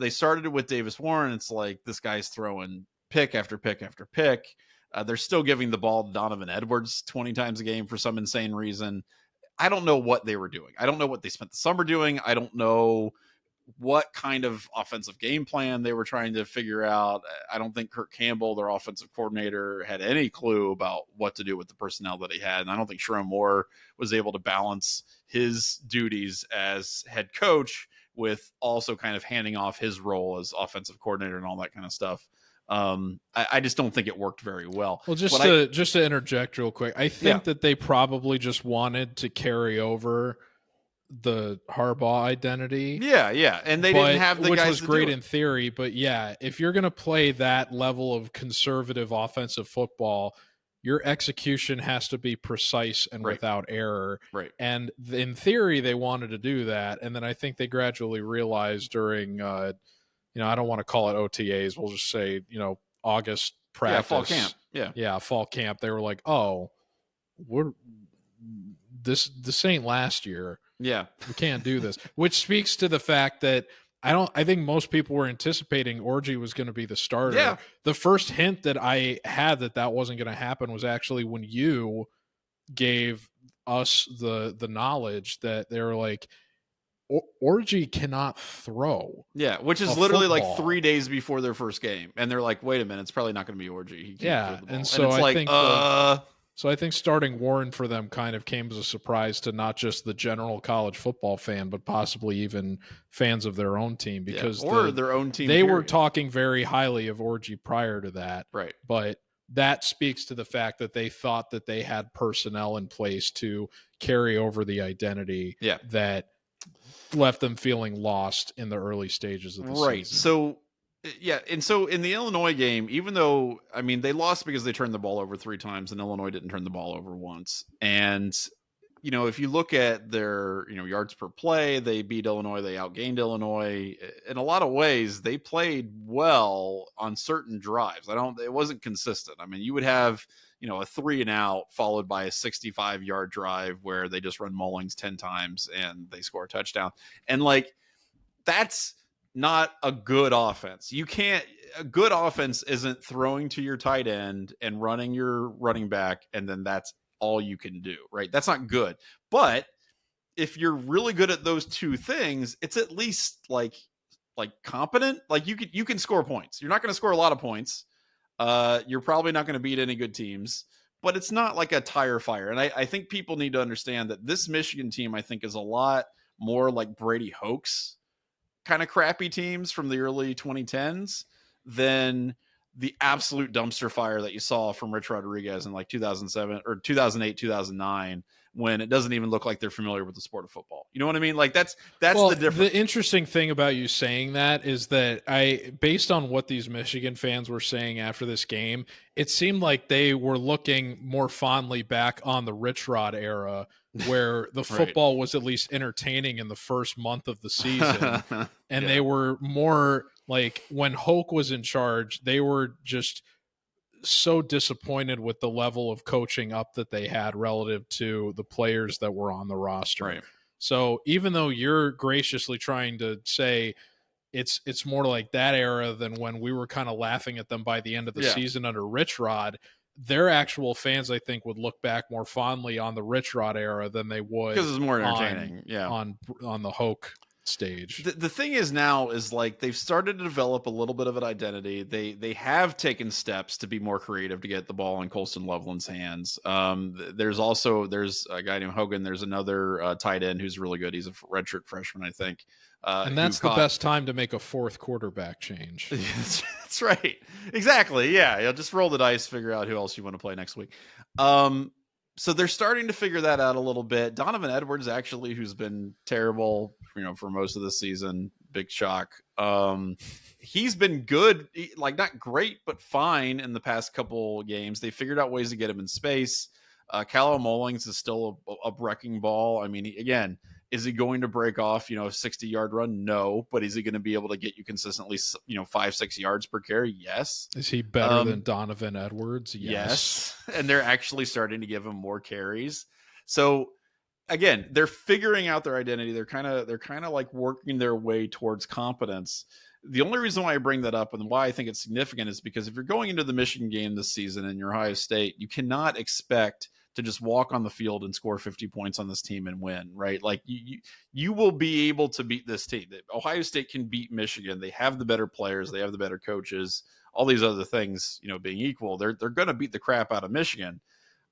started it with Davis Warren. It's like this guy's throwing pick after pick after pick. They're still giving the ball to Donovan Edwards 20 times a game for some insane reason. I don't know what they were doing. I don't know what they spent the summer doing. I don't know what kind of offensive game plan they were trying to figure out. I don't think Kirk Campbell, their offensive coordinator, had any clue about what to do with the personnel that he had. And I don't think Sherrone Moore was able to balance his duties as head coach with also kind of handing off his role as offensive coordinator and all that kind of stuff. I just don't think it worked very well. Well, just to interject real quick, I think that they probably just wanted to carry over the Harbaugh identity. Yeah. And they didn't have the which guys was to great do it. in theory. But yeah, if you're going to play that level of conservative offensive football, your execution has to be precise and Right. without error. Right. And in theory, they wanted to do that. And then I think they gradually realized during, I don't want to call it OTAs. We'll just say, August practice. Yeah, fall camp. Yeah, fall camp. They were like, oh, this ain't last year. Yeah. We can't do this, which speaks to the fact that I think most people were anticipating Orji was going to be the starter. Yeah. The first hint that I had that wasn't going to happen was actually when you gave us the knowledge that they were like, Orji cannot throw. Yeah, which is literally football. like 3 days before their first game. And they're like, wait a minute, it's probably not going to be Orji. He can't throw the ball. And so it's I think so I think starting Warren for them kind of came as a surprise to not just the general college football fan, but possibly even fans of their own team, because their own team. They were talking very highly of Orji prior to that. Right. But that speaks to the fact that they thought that they had personnel in place to carry over the identity that left them feeling lost in the early stages of the season. So and so in the Illinois game, even though, I mean, they lost because they turned the ball over 3 times and Illinois didn't turn the ball over once. And, if you look at their, yards per play, they beat Illinois, they outgained Illinois. In a lot of ways, they played well on certain drives. It wasn't consistent. I mean, you would have, a 3 and out followed by a 65-yard drive where they just run Mullings 10 times and they score a touchdown. And that's not a good offense. A good offense isn't throwing to your tight end and running your running back, and then that's all you can do, right? That's not good. But if you're really good at those 2 things, it's at least like competent. Like you can score points. You're not going to score a lot of points. You're probably not going to beat any good teams, but it's not like a tire fire. And I think people need to understand that this Michigan team, I think, is a lot more like Brady Hoke's kind of crappy teams from the early 2010s than the absolute dumpster fire that you saw from Rich Rodriguez in 2007 or 2008, 2009, when it doesn't even look like they're familiar with the sport of football. You know what I mean? That's the difference. The interesting thing about you saying that is that based on what these Michigan fans were saying after this game, it seemed like they were looking more fondly back on the Rich Rod era, where the football was at least entertaining in the first month of the season. And they were more like, when Hoke was in charge, they were just so disappointed with the level of coaching up that they had relative to the players that were on the roster. Right. So even though you're graciously trying to say it's more like that era than when we were kind of laughing at them by the end of the season under Rich Rod, their actual fans, I think, would look back more fondly on the Rich Rod era than they would, because it's more entertaining. On the Hoke stage. The thing is now is they've started to develop a little bit of an identity. They have taken steps to be more creative to get the ball in Colston Loveland's hands. There's a guy named Hogan. There's another tight end who's really good. He's a redshirt freshman, I think. And that's the best time to make a 4th quarterback change. That's right. Exactly. Yeah. You'll just roll the dice, figure out who else you want to play next week. So they're starting to figure that out a little bit. Donovan Edwards, actually, who's been terrible, for most of the season, big shock. He's been good, not great, but fine in the past couple games. They figured out ways to get him in space. Callum Mullings is still a wrecking ball. I mean, again, is he going to break off, a 60-yard run? No. But is he going to be able to get you consistently, 5-6 yards per carry? Yes. Is he better than Donovan Edwards? Yes. And they're actually starting to give him more carries. So again, they're figuring out their identity. They're kind of like working their way towards competence. The only reason why I bring that up and why I think it's significant is because if you're going into the Michigan game this season and you're Ohio State, you cannot expect to just walk on the field and score 50 points on this team and win, right? Like you will be able to beat this team. Ohio State can beat Michigan. They have the better players. They have the better coaches, all these other things, being equal. They're going to beat the crap out of Michigan.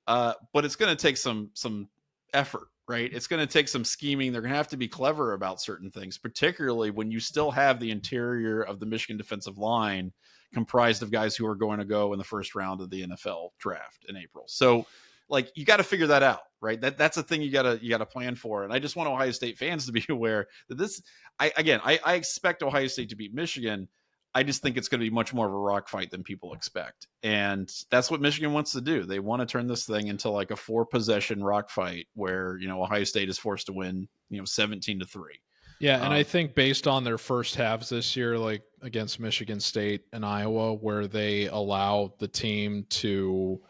But it's going to take some effort, right? It's going to take some scheming. They're going to have to be clever about certain things, particularly when you still have the interior of the Michigan defensive line comprised of guys who are going to go in the first round of the NFL draft in April. So like you got to figure that out, right? That's a thing you gotta plan for. And I just want Ohio State fans to be aware that this. I expect Ohio State to beat Michigan. I just think it's going to be much more of a rock fight than people expect. And that's what Michigan wants to do. They want to turn this thing into like a 4-possession rock fight where, Ohio State is forced to win, 17-3. Yeah, and I think based on their first halves this year, like against Michigan State and Iowa, where they allow the team to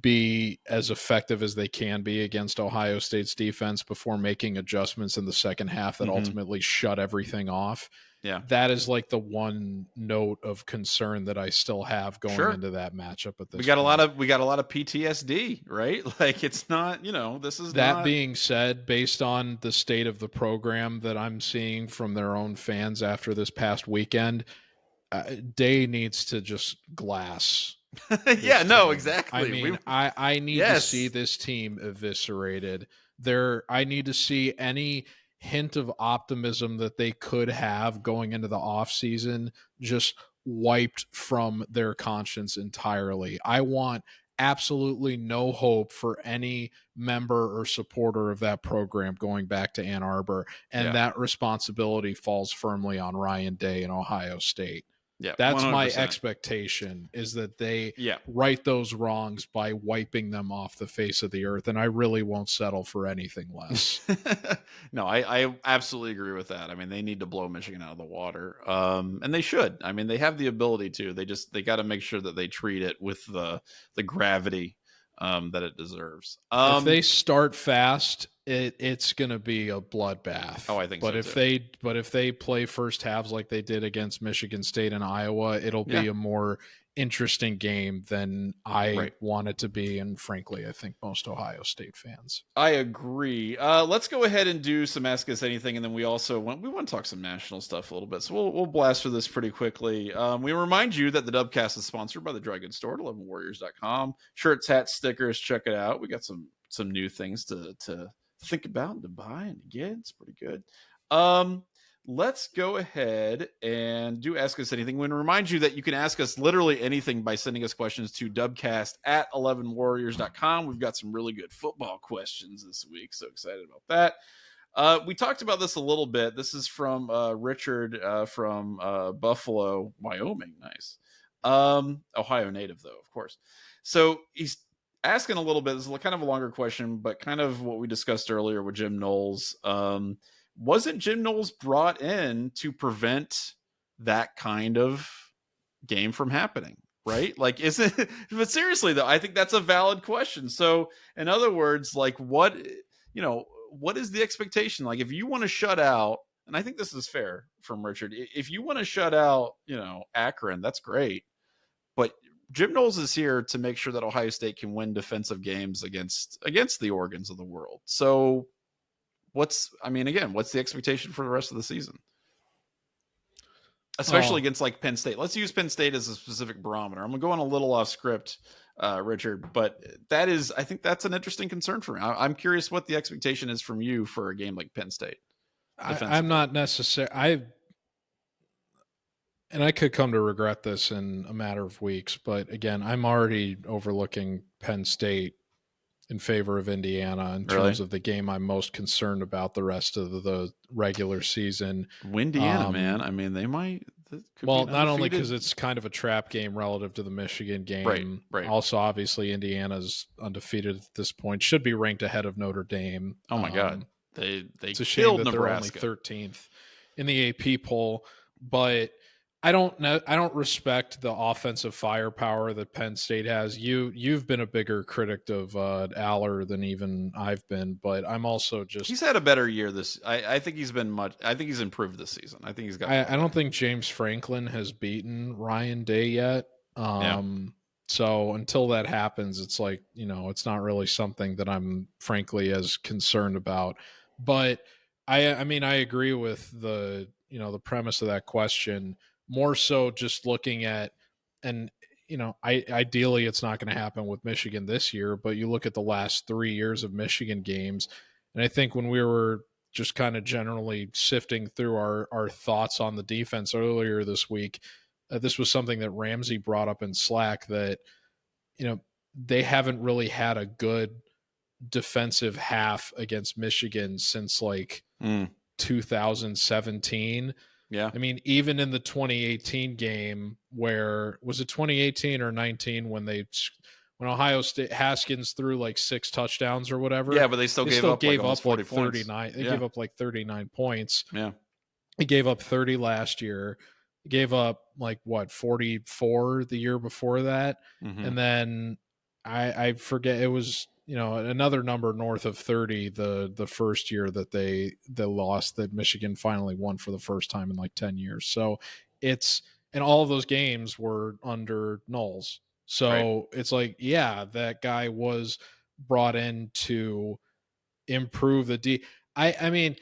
be as effective as they can be against Ohio State's defense before making adjustments in the second half that ultimately shut everything off. Yeah. That is like the one note of concern that I still have going into that matchup at this we got point. We got a lot of PTSD, right? Like it's not, this is that not... being said, based on the state of the program that I'm seeing from their own fans after this past weekend, Day needs to just glass. Yeah, no, team. exactly. I mean, I need to see this team eviscerated. I need to see any hint of optimism that they could have going into the offseason just wiped from their conscience entirely. I want absolutely no hope for any member or supporter of that program going back to Ann Arbor, and that responsibility falls firmly on Ryan Day and Ohio State. Yeah, that's 100%. my expectation, is that they right those wrongs by wiping them off the face of the earth, and I really won't settle for anything less. No, I absolutely agree with that. I mean, they need to blow Michigan out of the water, and they should. I mean, they have the ability to. They got to make sure that they treat it with the gravity that it deserves. If they start fast, it's going to be a bloodbath. Oh, I think but so if too. if they play first halves like they did against Michigan State and Iowa, it'll be a more interesting game than I want it to be, and frankly, I think most Ohio State fans. I agree. Let's go ahead and do some Ask Us Anything, and then we want to talk some national stuff a little bit. So we'll blast through this pretty quickly. We remind you that the Dubcast is sponsored by the Dry Goods Store at 11warriors.com. Shirts, hats, stickers, check it out. We got some new things to think about and to buy and to get. It's pretty good. Let's go ahead and do Ask Us Anything. We remind you that you can ask us literally anything by sending us questions to dubcast at 11warriors.com. We've got some really good football questions this week. So excited about that. We talked about this a little bit. This is from Richard from Buffalo, Wyoming. Nice. Ohio native, though, of course. So he's asking a little bit. This is kind of a longer question, but kind of what we discussed earlier with Jim Knowles. Wasn't Jim Knowles brought in to prevent that kind of game from happening, right? Like, but seriously though, I think that's a valid question. So in other words, like what is the expectation? Like if you want to shut out, and I think this is fair from Richard, if you want to shut out, Akron, that's great. But Jim Knowles is here to make sure that Ohio State can win defensive games against the Oregons of the world. So what's the expectation for the rest of the season? Especially against like Penn State. Let's use Penn State as a specific barometer. I'm going a little off script, Richard, but I think that's an interesting concern for me. I'm curious what the expectation is from you for a game like Penn State. I'm not necessarily, and I could come to regret this in a matter of weeks, but again, I'm already overlooking Penn State in favor of Indiana in terms of the game I'm most concerned about the rest of the regular season. Indiana, man. I mean, they might. Well, not only because it's kind of a trap game relative to the Michigan game. Right. Also, obviously, Indiana's undefeated at this point. Should be ranked ahead of Notre Dame. Oh my God, they it's a killed shame that Nebraska. They're only 13th in the AP poll, but I don't respect the offensive firepower that Penn State has. You've been a bigger critic of Aller than even I've been, but I'm also he's had a better year this. I think he's been I think he's improved this season. I think he's got. I don't think James Franklin has beaten Ryan Day yet. So until that happens, it's like, it's not really something that I'm frankly as concerned about. But I mean, I agree with the premise of that question. More so just looking at, and ideally it's not going to happen with Michigan this year, but you look at the last 3 years of Michigan games, and I think when we were just kind of generally sifting through our thoughts on the defense earlier this week, this was something that Ramsey brought up in Slack, that they haven't really had a good defensive half against Michigan since like 2017. Yeah. I mean, even in the 2018 game, where was it 2018 or 19 when Ohio State Haskins threw like 6 touchdowns or whatever? Yeah, but they still gave up like almost 40 points. 39. They gave up like 39 points. Yeah. They gave up 30 last year. They gave up like 44 the year before that. And then I forget, it was, another number north of 30 the first year that they lost, that Michigan finally won for the first time in like 10 years. So and all of those games were under Knowles. So It's like, yeah, that guy was brought in to improve the I mean,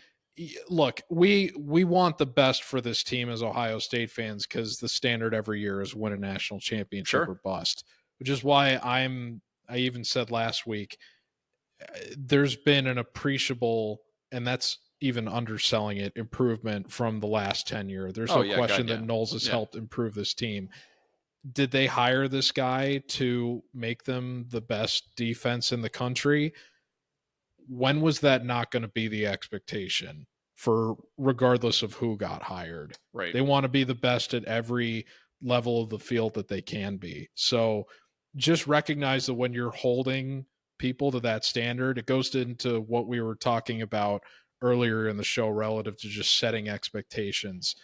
look, we want the best for this team as Ohio State fans, because the standard every year is win a national championship or bust, which is why I even said last week, there's been an appreciable, and that's even underselling it, improvement from the last 10 years. There's no question that Knowles has helped improve this team. Did they hire this guy to make them the best defense in the country? When was that not going to be the expectation for regardless of who got hired? Right. They want to be the best at every level of the field that they can be. So just recognize that when you're holding people to that standard, it goes into what we were talking about earlier in the show relative to just setting expectations.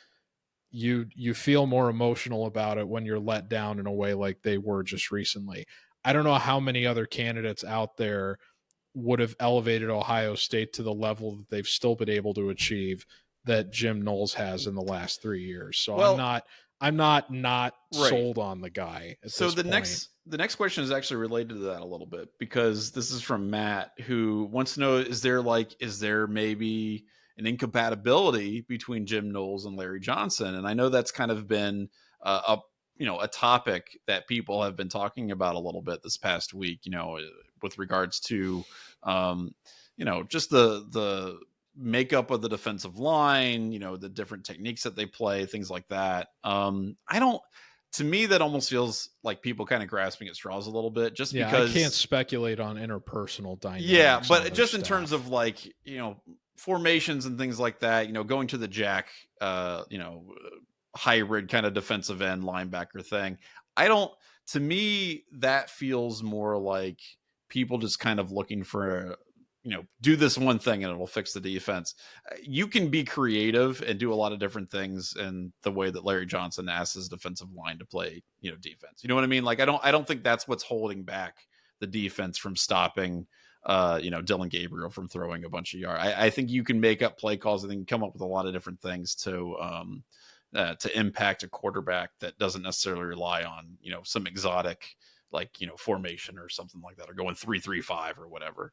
You feel more emotional about it when you're let down in a way like they were just recently. I don't know how many other candidates out there would have elevated Ohio State to the level that they've still been able to achieve that Jim Knowles has in the last 3 years. So I'm not sold on the guy at this point. The next question is actually related to that a little bit, because this is from Matt, who wants to know, is there maybe an incompatibility between Jim Knowles and Larry Johnson? And I know that's kind of been a topic that people have been talking about a little bit this past week, with regards to, just the makeup of the defensive line, the different techniques that they play, things like that. To me, that almost feels like people kind of grasping at straws a little bit, just because I can't speculate on interpersonal dynamics. Yeah, but just in terms of formations and things like that, going to the jack, hybrid kind of defensive end linebacker thing. To me, that feels more like people just kind of looking for do this one thing and it'll fix the defense. You can be creative and do a lot of different things in the way that Larry Johnson asks his defensive line to play, defense. You know what I mean? Like, I don't think that's what's holding back the defense from stopping, Dylan Gabriel from throwing a bunch of yards. I think you can make up play calls. I think you can come up with a lot of different things to impact a quarterback that doesn't necessarily rely on, some exotic, formation or something like that, or going 3-3-5 or whatever.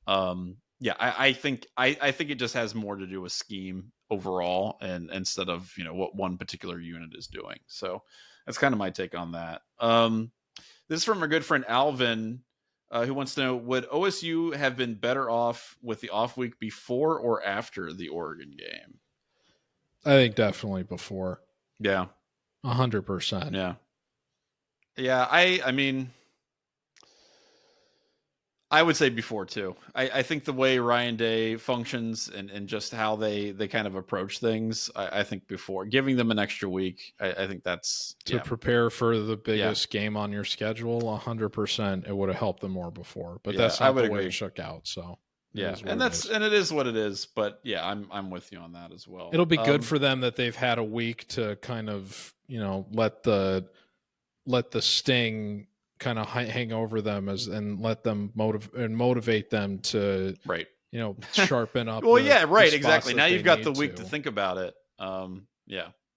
I think it just has more to do with scheme overall, and instead of what one particular unit is doing. So that's kind of my take on that. This is from our good friend Alvin, who wants to know, would OSU have been better off with the off week before or after the Oregon game? I think definitely before. Yeah, 100%. Yeah. I mean, I would say before too. I think the way Ryan Day functions and just how they kind of approach things, I think before, giving them an extra week, I think that's to prepare for the biggest game on your schedule. 100%, it would have helped them more before, but that's not the way it shook out. So and it is what it is. But I'm with you on that as well. It'll be good for them that they've had a week to kind of let the sting kind of hang over them and let them motivate them to sharpen up. Exactly. Now you've got the week to think about it.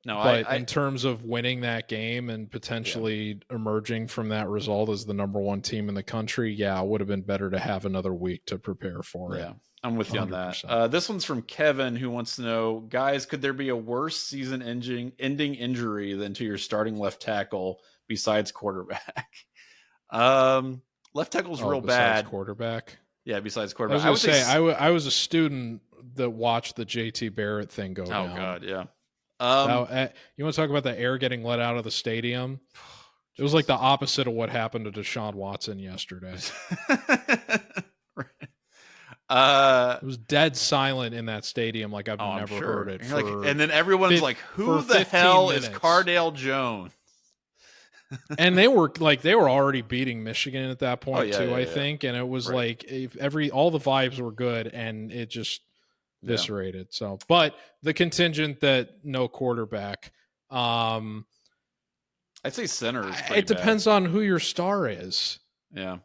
But in terms of winning that game and potentially emerging from that result as the number one team in the country, it would have been better to have another week to prepare for it. I'm with you on that. This one's from Kevin, who wants to know, guys, could there be a worse season ending injury than to your starting left tackle besides quarterback? Left tackle's real bad. Quarterback. Yeah, besides quarterback. I was going to say, I was a student that watched the JT Barrett thing go down. Oh God, yeah. You want to talk about the air getting let out of the stadium? It was like the opposite of what happened to Deshaun Watson yesterday. It was dead silent in that stadium like I've never heard it. And then everyone's like, who the hell is Cardale Jones? And they were already beating Michigan at that point I think. And it was like all the vibes were good and it just eviscerated. So, but the contingent that no quarterback, I'd say center is pretty it depends on who your star is. Yeah.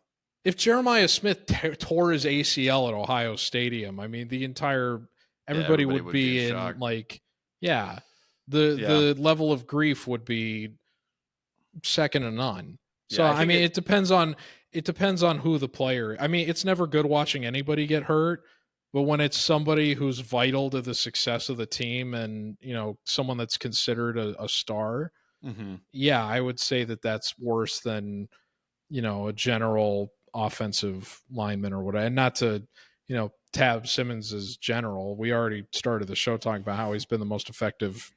If Jeremiah Smith tore his ACL at Ohio Stadium, I mean, everybody would be in shock. The level of grief would be second to none. So I mean, it depends on who the player. I mean, it's never good watching anybody get hurt, but when it's somebody who's vital to the success of the team and someone that's considered a star, I would say that's worse than a general offensive lineman or whatever. And not to tab Simmons as general. We already started the show talking about how he's been the most effective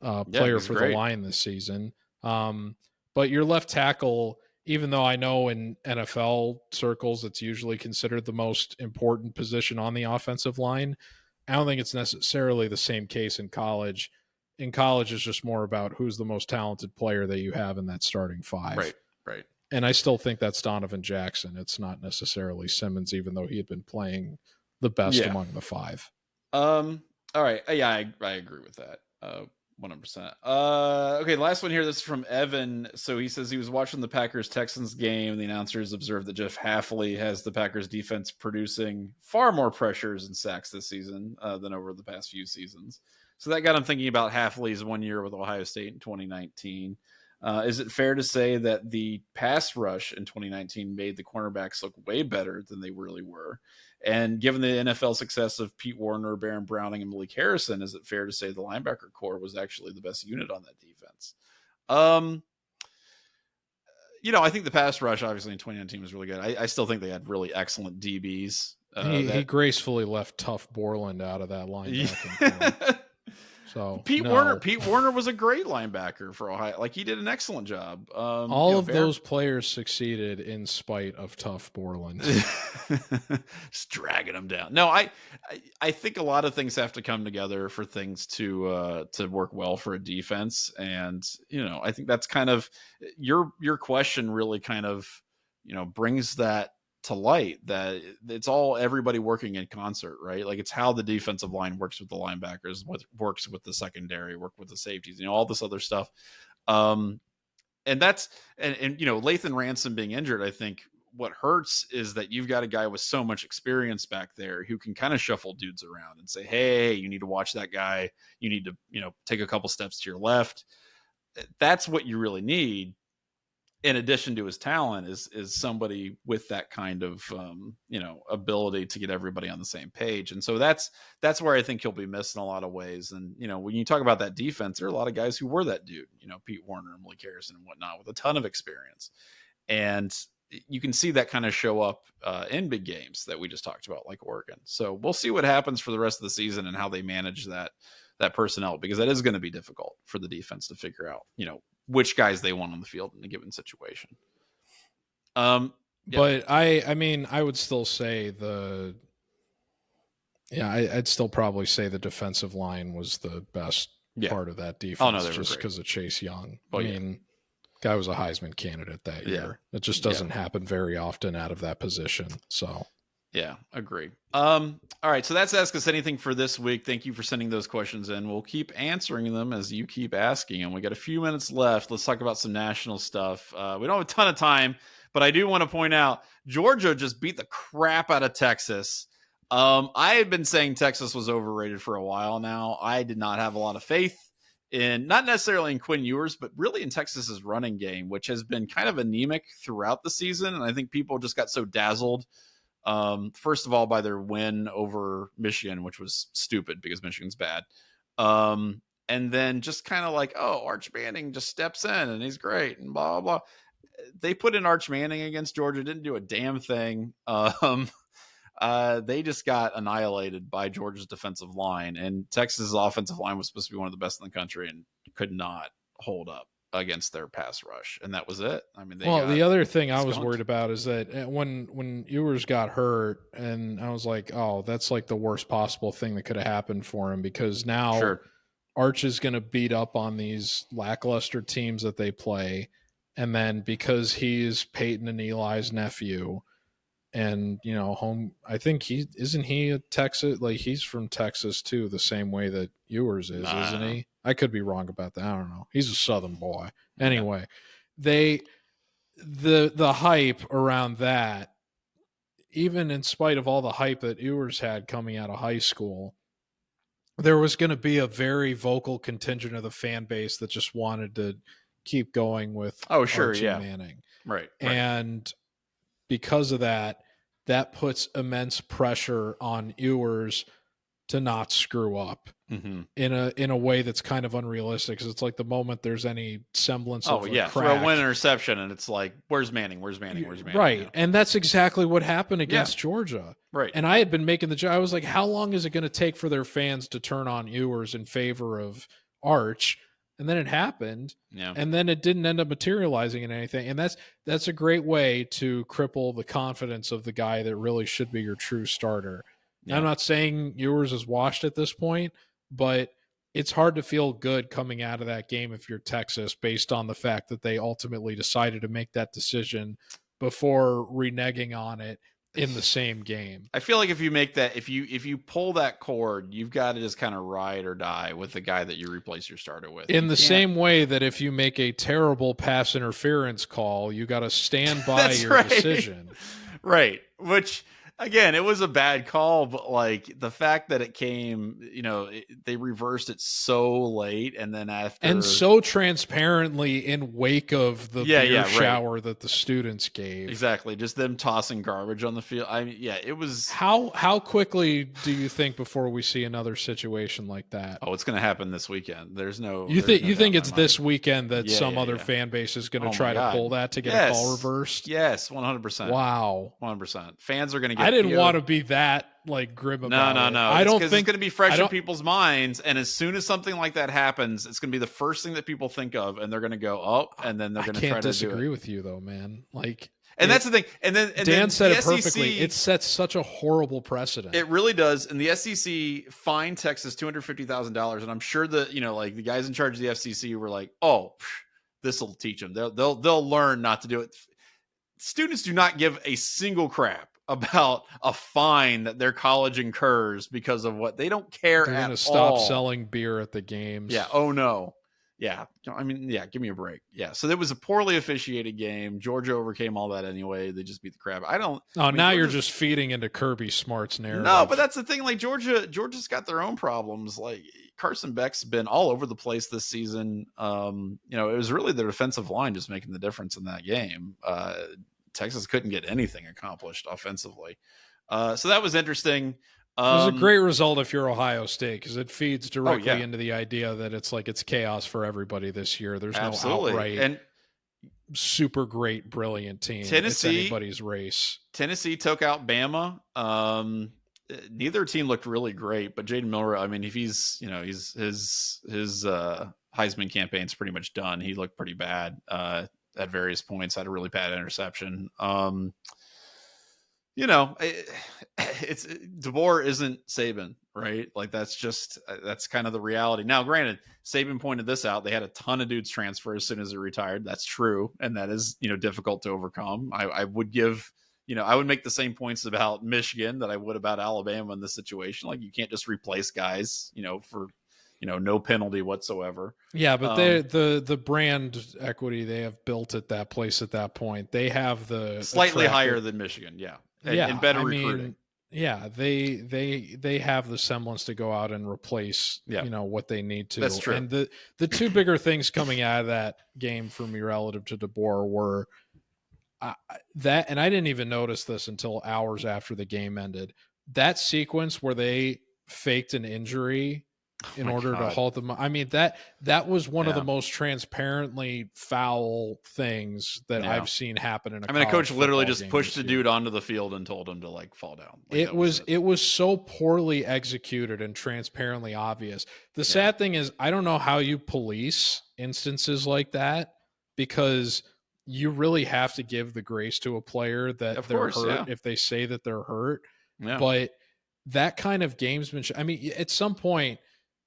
player for the line this season. But your left tackle, even though I know in NFL circles it's usually considered the most important position on the offensive line, I don't think it's necessarily the same case in college. In college, it's just more about who's the most talented player that you have in that starting five. Right. And I still think that's Donovan Jackson. It's not necessarily Simmons, even though he had been playing the best among the five. All right. Yeah, I agree with that. 100%. Okay, last one here. This is from Evan. So he says he was watching the Packers-Texans game. The announcers observed that Jeff Hafley has the Packers defense producing far more pressures and sacks this season than over the past few seasons. So that got him thinking about Hafley's 1 year with Ohio State in 2019. Is it fair to say that the pass rush in 2019 made the cornerbacks look way better than they really were? And given the NFL success of Pete Warner, Baron Browning, and Malik Harrison, is it fair to say the linebacker core was actually the best unit on that defense? I think the pass rush, obviously, in 2019 was really good. I still think they had really excellent DBs. He gracefully left Tough Borland out of that linebacking core. So Pete Warner was a great linebacker for Ohio. Like, he did an excellent job. All of those players succeeded in spite of Tough Borland. Just dragging them down. No, I think a lot of things have to come together for things to work well for a defense. And, I think that's kind of your question really kind of, brings that to light, that it's all everybody working in concert, right? Like, it's how the defensive line works with the linebackers, what works with the secondary, work with the safeties, all this other stuff. And that's, and Lathan Ransom being injured, I think what hurts is that you've got a guy with so much experience back there who can kind of shuffle dudes around and say, hey, you need to watch that guy. You need to, take a couple steps to your left. That's what you really need. In addition to his talent, is somebody with that kind of ability to get everybody on the same page. And so that's where I think he'll be missed in a lot of ways. And when you talk about that defense, there are a lot of guys who were that dude, Pete Warner and Malik Harrison and whatnot, with a ton of experience. And you can see that kind of show up in big games that we just talked about, like Oregon. So we'll see what happens for the rest of the season and how they manage that personnel, because that is going to be difficult for the defense to figure out, which guys they want on the field in a given situation. But I would still say I'd still probably say the defensive line was the best part of that defense, just because of Chase Young. Guy was a Heisman candidate that year. It just doesn't happen very often out of that position. So yeah, agreed. All right, so that's Ask Us Anything for this week. Thank you for sending those questions in. We'll keep answering them as you keep asking, and we got a few minutes left. Let's talk about some national stuff. We don't have a ton of time, but I do want to point out Georgia just beat the crap out of Texas. I had been saying Texas was overrated for a while now. I did not have a lot of faith in, not necessarily in Quinn Ewers, but really in Texas's running game, which has been kind of anemic throughout the season. And I think people just got so dazzled, first of all, by their win over Michigan, which was stupid because Michigan's bad. And then just kind of like, oh, Arch Manning just steps in and he's great and blah, blah, blah. They put in Arch Manning against Georgia, didn't do a damn thing. They just got annihilated by Georgia's defensive line, and Texas's offensive line was supposed to be one of the best in the country and could not hold up. against their pass rush, and that was it. I mean, the other thing I was skunked. worried about is that when Ewers got hurt, and I was like, oh, that's like the worst possible thing that could have happened for him, because now Sure. Arch is going to beat up on these lackluster teams that they play, and then because he's Peyton and Eli's nephew, and I think he a Texas, like he's from Texas too, the same way that Ewers is, isn't he? I could be wrong about that. I don't know. He's a Southern boy. Anyway, the hype around that, even in spite of all the hype that Ewers had coming out of high school, there was going to be a very vocal contingent of the fan base that just wanted to keep going with Archie Manning. Right. And because of that puts immense pressure on Ewers to not screw up in a way that's kind of unrealistic. Because it's like the moment there's any semblance of a crack, throw one interception and it's like, where's Manning? Right. Yeah. And that's exactly what happened against Georgia. Right. And I had been making the joke. I was like, how long is it going to take for their fans to turn on Ewers in favor of Arch? And then it happened. Yeah. And then it didn't end up materializing in anything. And that's a great way to cripple the confidence of the guy that really should be your true starter. Yeah. I'm not saying Ewers is washed at this point, but it's hard to feel good coming out of that game if you're Texas, based on the fact that they ultimately decided to make that decision before reneging on it in the same game. I feel like if you make that, if you pull that cord, you've got to just kind of ride or die with the guy that you replace your starter with. In the same way that if you make a terrible pass interference call, you got to stand by your decision. Right. Which, again, it was a bad call, but like the fact that it came, they reversed it so late, and then after, and so transparently in wake of the beer shower that the students gave. Exactly, just them tossing garbage on the field. I mean, it was. How quickly do you think before we see another situation like that? Oh, it's going to happen this weekend. There's no. You think it's this weekend that some other fan base is going to try to pull that to get a call reversed? Yes, 100%. Wow, 100%. Fans are going to get. I didn't want to be that like grim about it. No. I don't think it's going to be fresh in people's minds, and as soon as something like that happens, it's going to be the first thing that people think of, and they're going to go, "Oh," and then they're going to try to do it. I can't disagree with you though, man. Like, and that's the thing. And Dan said it perfectly. It sets such a horrible precedent. It really does. And the SEC fined Texas $250,000, and I'm sure that the guys in charge of the FCC were like, "Oh, this will teach them. They'll learn not to do it." Students do not give a single crap about a fine that their college incurs because of what they don't care. They're at all. Stop selling beer at the games. Yeah. Oh no. Yeah. I mean, give me a break. Yeah. So there was a poorly officiated game. Georgia overcame all that anyway. They just beat the crap. Now you're just feeding into Kirby Smart's narrative. No, but that's the thing. Like Georgia's got their own problems. Like Carson Beck's been all over the place this season. It was really their defensive line just making the difference in that game. Texas couldn't get anything accomplished offensively. So that was interesting. It was a great result if you're Ohio State, because it feeds directly into the idea that it's chaos for everybody this year. There's no outright and super great, brilliant team. It's anybody's race. Tennessee took out Bama. Neither team looked really great, but Jaden Miller, I mean, if his Heisman campaign's pretty much done. He looked pretty bad at various points, had a really bad interception. It's DeBoer isn't Saban, right? Like that's kind of the reality. Now, granted, Saban pointed this out. They had a ton of dudes transfer as soon as they retired. That's true. And that is, difficult to overcome. I would give, I would make the same points about Michigan that I would about Alabama in this situation. Like you can't just replace guys, for, no penalty whatsoever. Yeah, but the brand equity they have built at that place at that point, they have the slightly higher than Michigan. Yeah. And better recruiting. Yeah, they have the semblance to go out and replace, what they need to. That's true. And the two bigger things coming out of that game for me relative to DeBoer were that, and I didn't even notice this until hours after the game ended, that sequence where they faked an injury in my order to God. halt them. I mean, that was one of Yeah. the most transparently foul things that Yeah. I've seen happen in a I mean, a college coach literally football just game pushed this the year. dude onto the field and told him to like fall down. Like, It was so poorly executed and transparently obvious. The sad thing is, I don't know how you police instances like that, because you really have to give the grace to a player that Of they're course, hurt yeah. if they say that they're hurt. Yeah. But that kind of gamesmanship, I mean, at some point,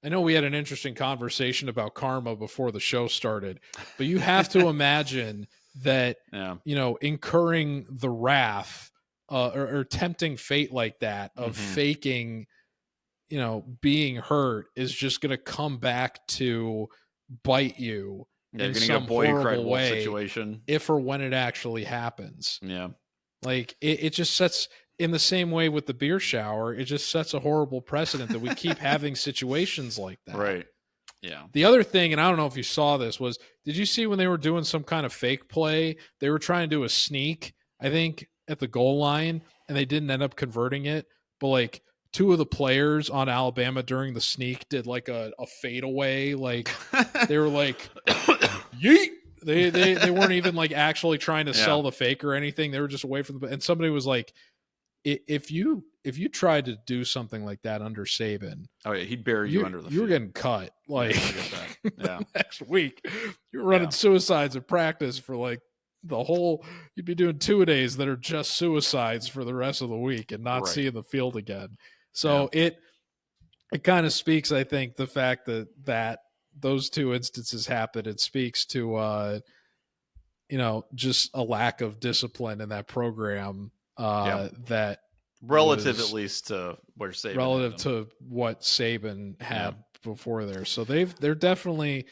I know we had an interesting conversation about karma before the show started, but you have to imagine that, Yeah. incurring the wrath or tempting fate like that of Mhm. faking, being hurt is just going to come back to bite you Yeah, in you're gonna get a some boy who cried horrible wolf way situation. if or when it actually happens. Yeah. Like it just sets, in the same way with the beer shower, it just sets a horrible precedent that we keep having situations like that. Right. Yeah. The other thing, and I don't know if you saw this, was, did you see when they were doing some kind of fake play? They were trying to do a sneak, I think, at the goal line, and they didn't end up converting it. But like two of the players on Alabama during the sneak did like a fadeaway, like they were like, yeet. They weren't even like actually trying to sell the fake or anything. They were just away from the, and somebody was like, if you tried to do something like that under Saban, oh yeah, he'd bury you under the field. You were getting cut like Yeah. next week. You're running suicides in practice for like the whole. You'd be doing 2-a-days that are just suicides for the rest of the week and not seeing the field again. So it kind of speaks, I think, the fact that those two instances happened. It speaks to just a lack of discipline in that program. That relative, at least, to where Saban relative to what Saban had before there. So they're definitely,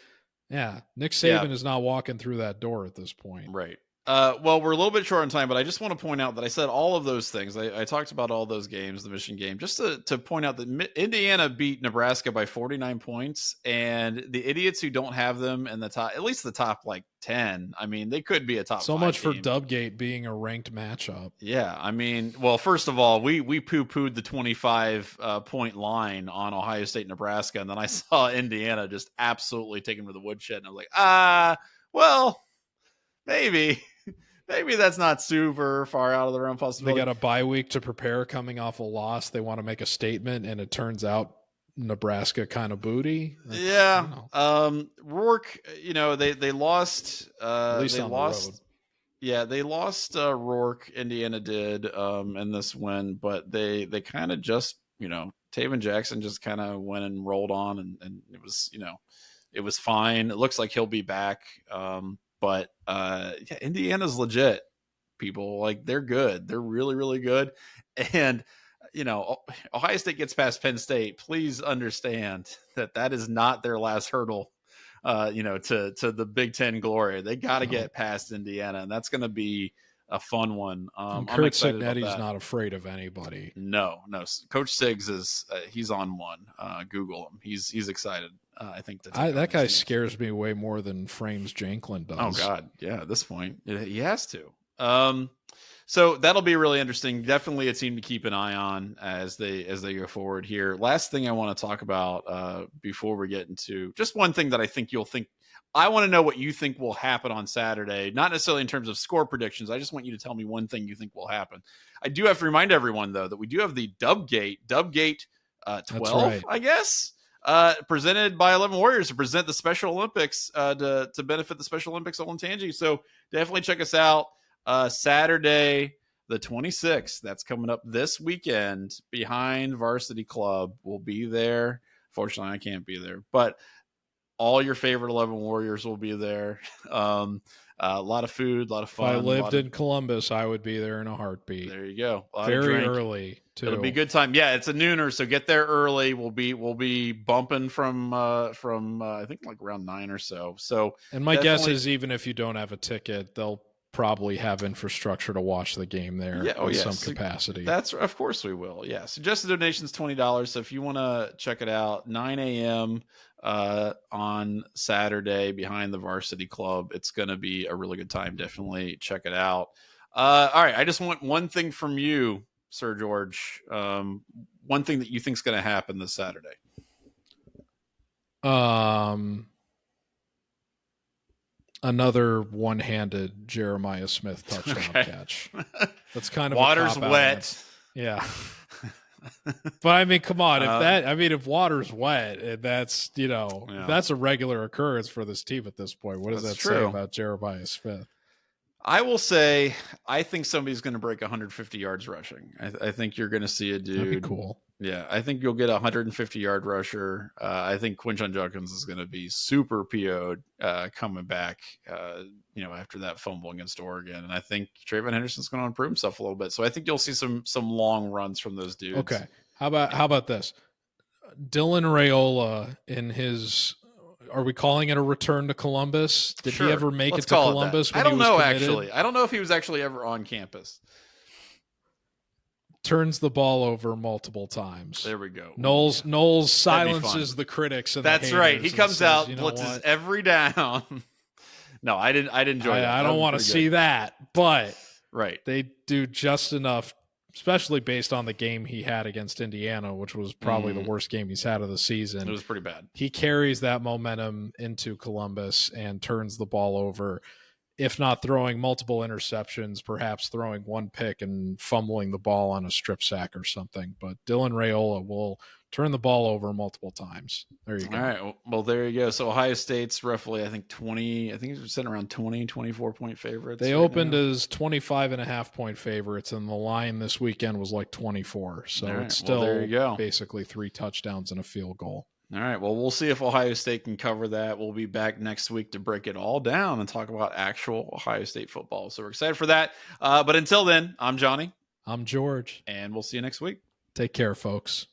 Nick Saban is not walking through that door at this point. Right. Well, we're a little bit short on time, but I just want to point out that I said all of those things. I talked about all those games, the Michigan game, just to point out that Indiana beat Nebraska by 49 points, and the idiots who don't have them in the top, at least the top like 10. I mean, they could be a top. So 5 much team. For Dubgate being a ranked matchup. Yeah, I mean, well, first of all, we poo-pooed the 25 point line on Ohio State, Nebraska, and then I saw Indiana just absolutely take them to the woodshed, and I was like, well, maybe that's not super far out of the realm of possibility. They got a bye week to prepare coming off a loss. They want to make a statement, and it turns out Nebraska kind of booty. Rourke, they lost. At least they on lost. the road. Yeah, they lost Rourke. Indiana did in this win, but they kind of just, Taven Jackson just kind of went and rolled on, and it was, it was fine. It looks like he'll be back. But Indiana's legit, people. Like, they're good. They're really, really good. And, Ohio State gets past Penn State. Please understand that is not their last hurdle, to the Big Ten glory. They got to get past Indiana, and that's going to be a fun one. Kurt Cignetti's not afraid of anybody. No. Coach Siggs is he's on one. Google him. He's excited. I think that guy scares me way more than Frames Janklin does. Oh God, yeah. At this point, he has to. So that'll be really interesting. Definitely a team to keep an eye on as they go forward here. Last thing I want to talk about before we get into just one thing that I think you'll think. I want to know what you think will happen on Saturday, not necessarily in terms of score predictions. I just want you to tell me one thing you think will happen. I do have to remind everyone, though, that we do have the Dubgate 12, I guess, presented by 11 Warriors to present the Special Olympics to benefit the Special Olympics Olentangy. So definitely check us out Saturday, the 26th. That's coming up this weekend behind Varsity Club. We'll be there. Fortunately, I can't be there, but all your favorite 11 Warriors will be there. A lot of food, a lot of fun. If I lived in Columbus, I would be there in a heartbeat. There you go. Very early, too. It'll be a good time. Yeah, it's a nooner, so get there early. We'll be bumping from I think like around 9 or so. And my guess is, even if you don't have a ticket, they'll probably have infrastructure to watch the game there in some capacity. That's, of course we will. Yeah. Suggested donations $20. So if you want to check it out, 9 a.m. On Saturday behind the Varsity Club, it's going to be a really good time. Definitely check it out. All right. I just want one thing from you, Sir George. One thing that you think is going to happen this Saturday. Another one-handed Jeremiah Smith touchdown catch. That's kind of water's a cop-out wet. answer. Yeah. But I mean, come on. If water's wet, and that's, that's a regular occurrence for this team at this point. What does that say about Jeremiah Smith? I will say, I think somebody's going to break 150 yards rushing. I think you're going to see a dude. That'd be cool. Yeah, I think you'll get a 150-yard rusher. I think Quinshon Judkins is going to be super PO'd coming back, after that fumble against Oregon. And I think Trayvon Henderson's going to improve himself a little bit. So I think you'll see some long runs from those dudes. Okay. How about this? Dylan Raiola in his... Are we calling it a return to Columbus? Did he ever make it to Columbus? I don't know, actually. I don't know if he was actually ever on campus. Turns the ball over multiple times. There we go. Knowles silences the critics. And that's right. He comes out, blitzes every down. No, I didn't enjoy that. I don't want to see that, but right. They do just enough, especially based on the game he had against Indiana, which was probably the worst game he's had of the season. It was pretty bad. He carries that momentum into Columbus and turns the ball over, if not throwing multiple interceptions, perhaps throwing one pick and fumbling the ball on a strip sack or something. But Dylan Raiola will turn the ball over multiple times. There you go. All right. Well, there you go. So Ohio State's roughly, I think it's sitting around 20, 24-point favorites. They opened as 25.5-point favorites, and the line this weekend was like 24. So it's still basically 3 touchdowns and a field goal. All right. Well, we'll see if Ohio State can cover that. We'll be back next week to break it all down and talk about actual Ohio State football. So we're excited for that. But until then, I'm Johnny. I'm George. And we'll see you next week. Take care, folks.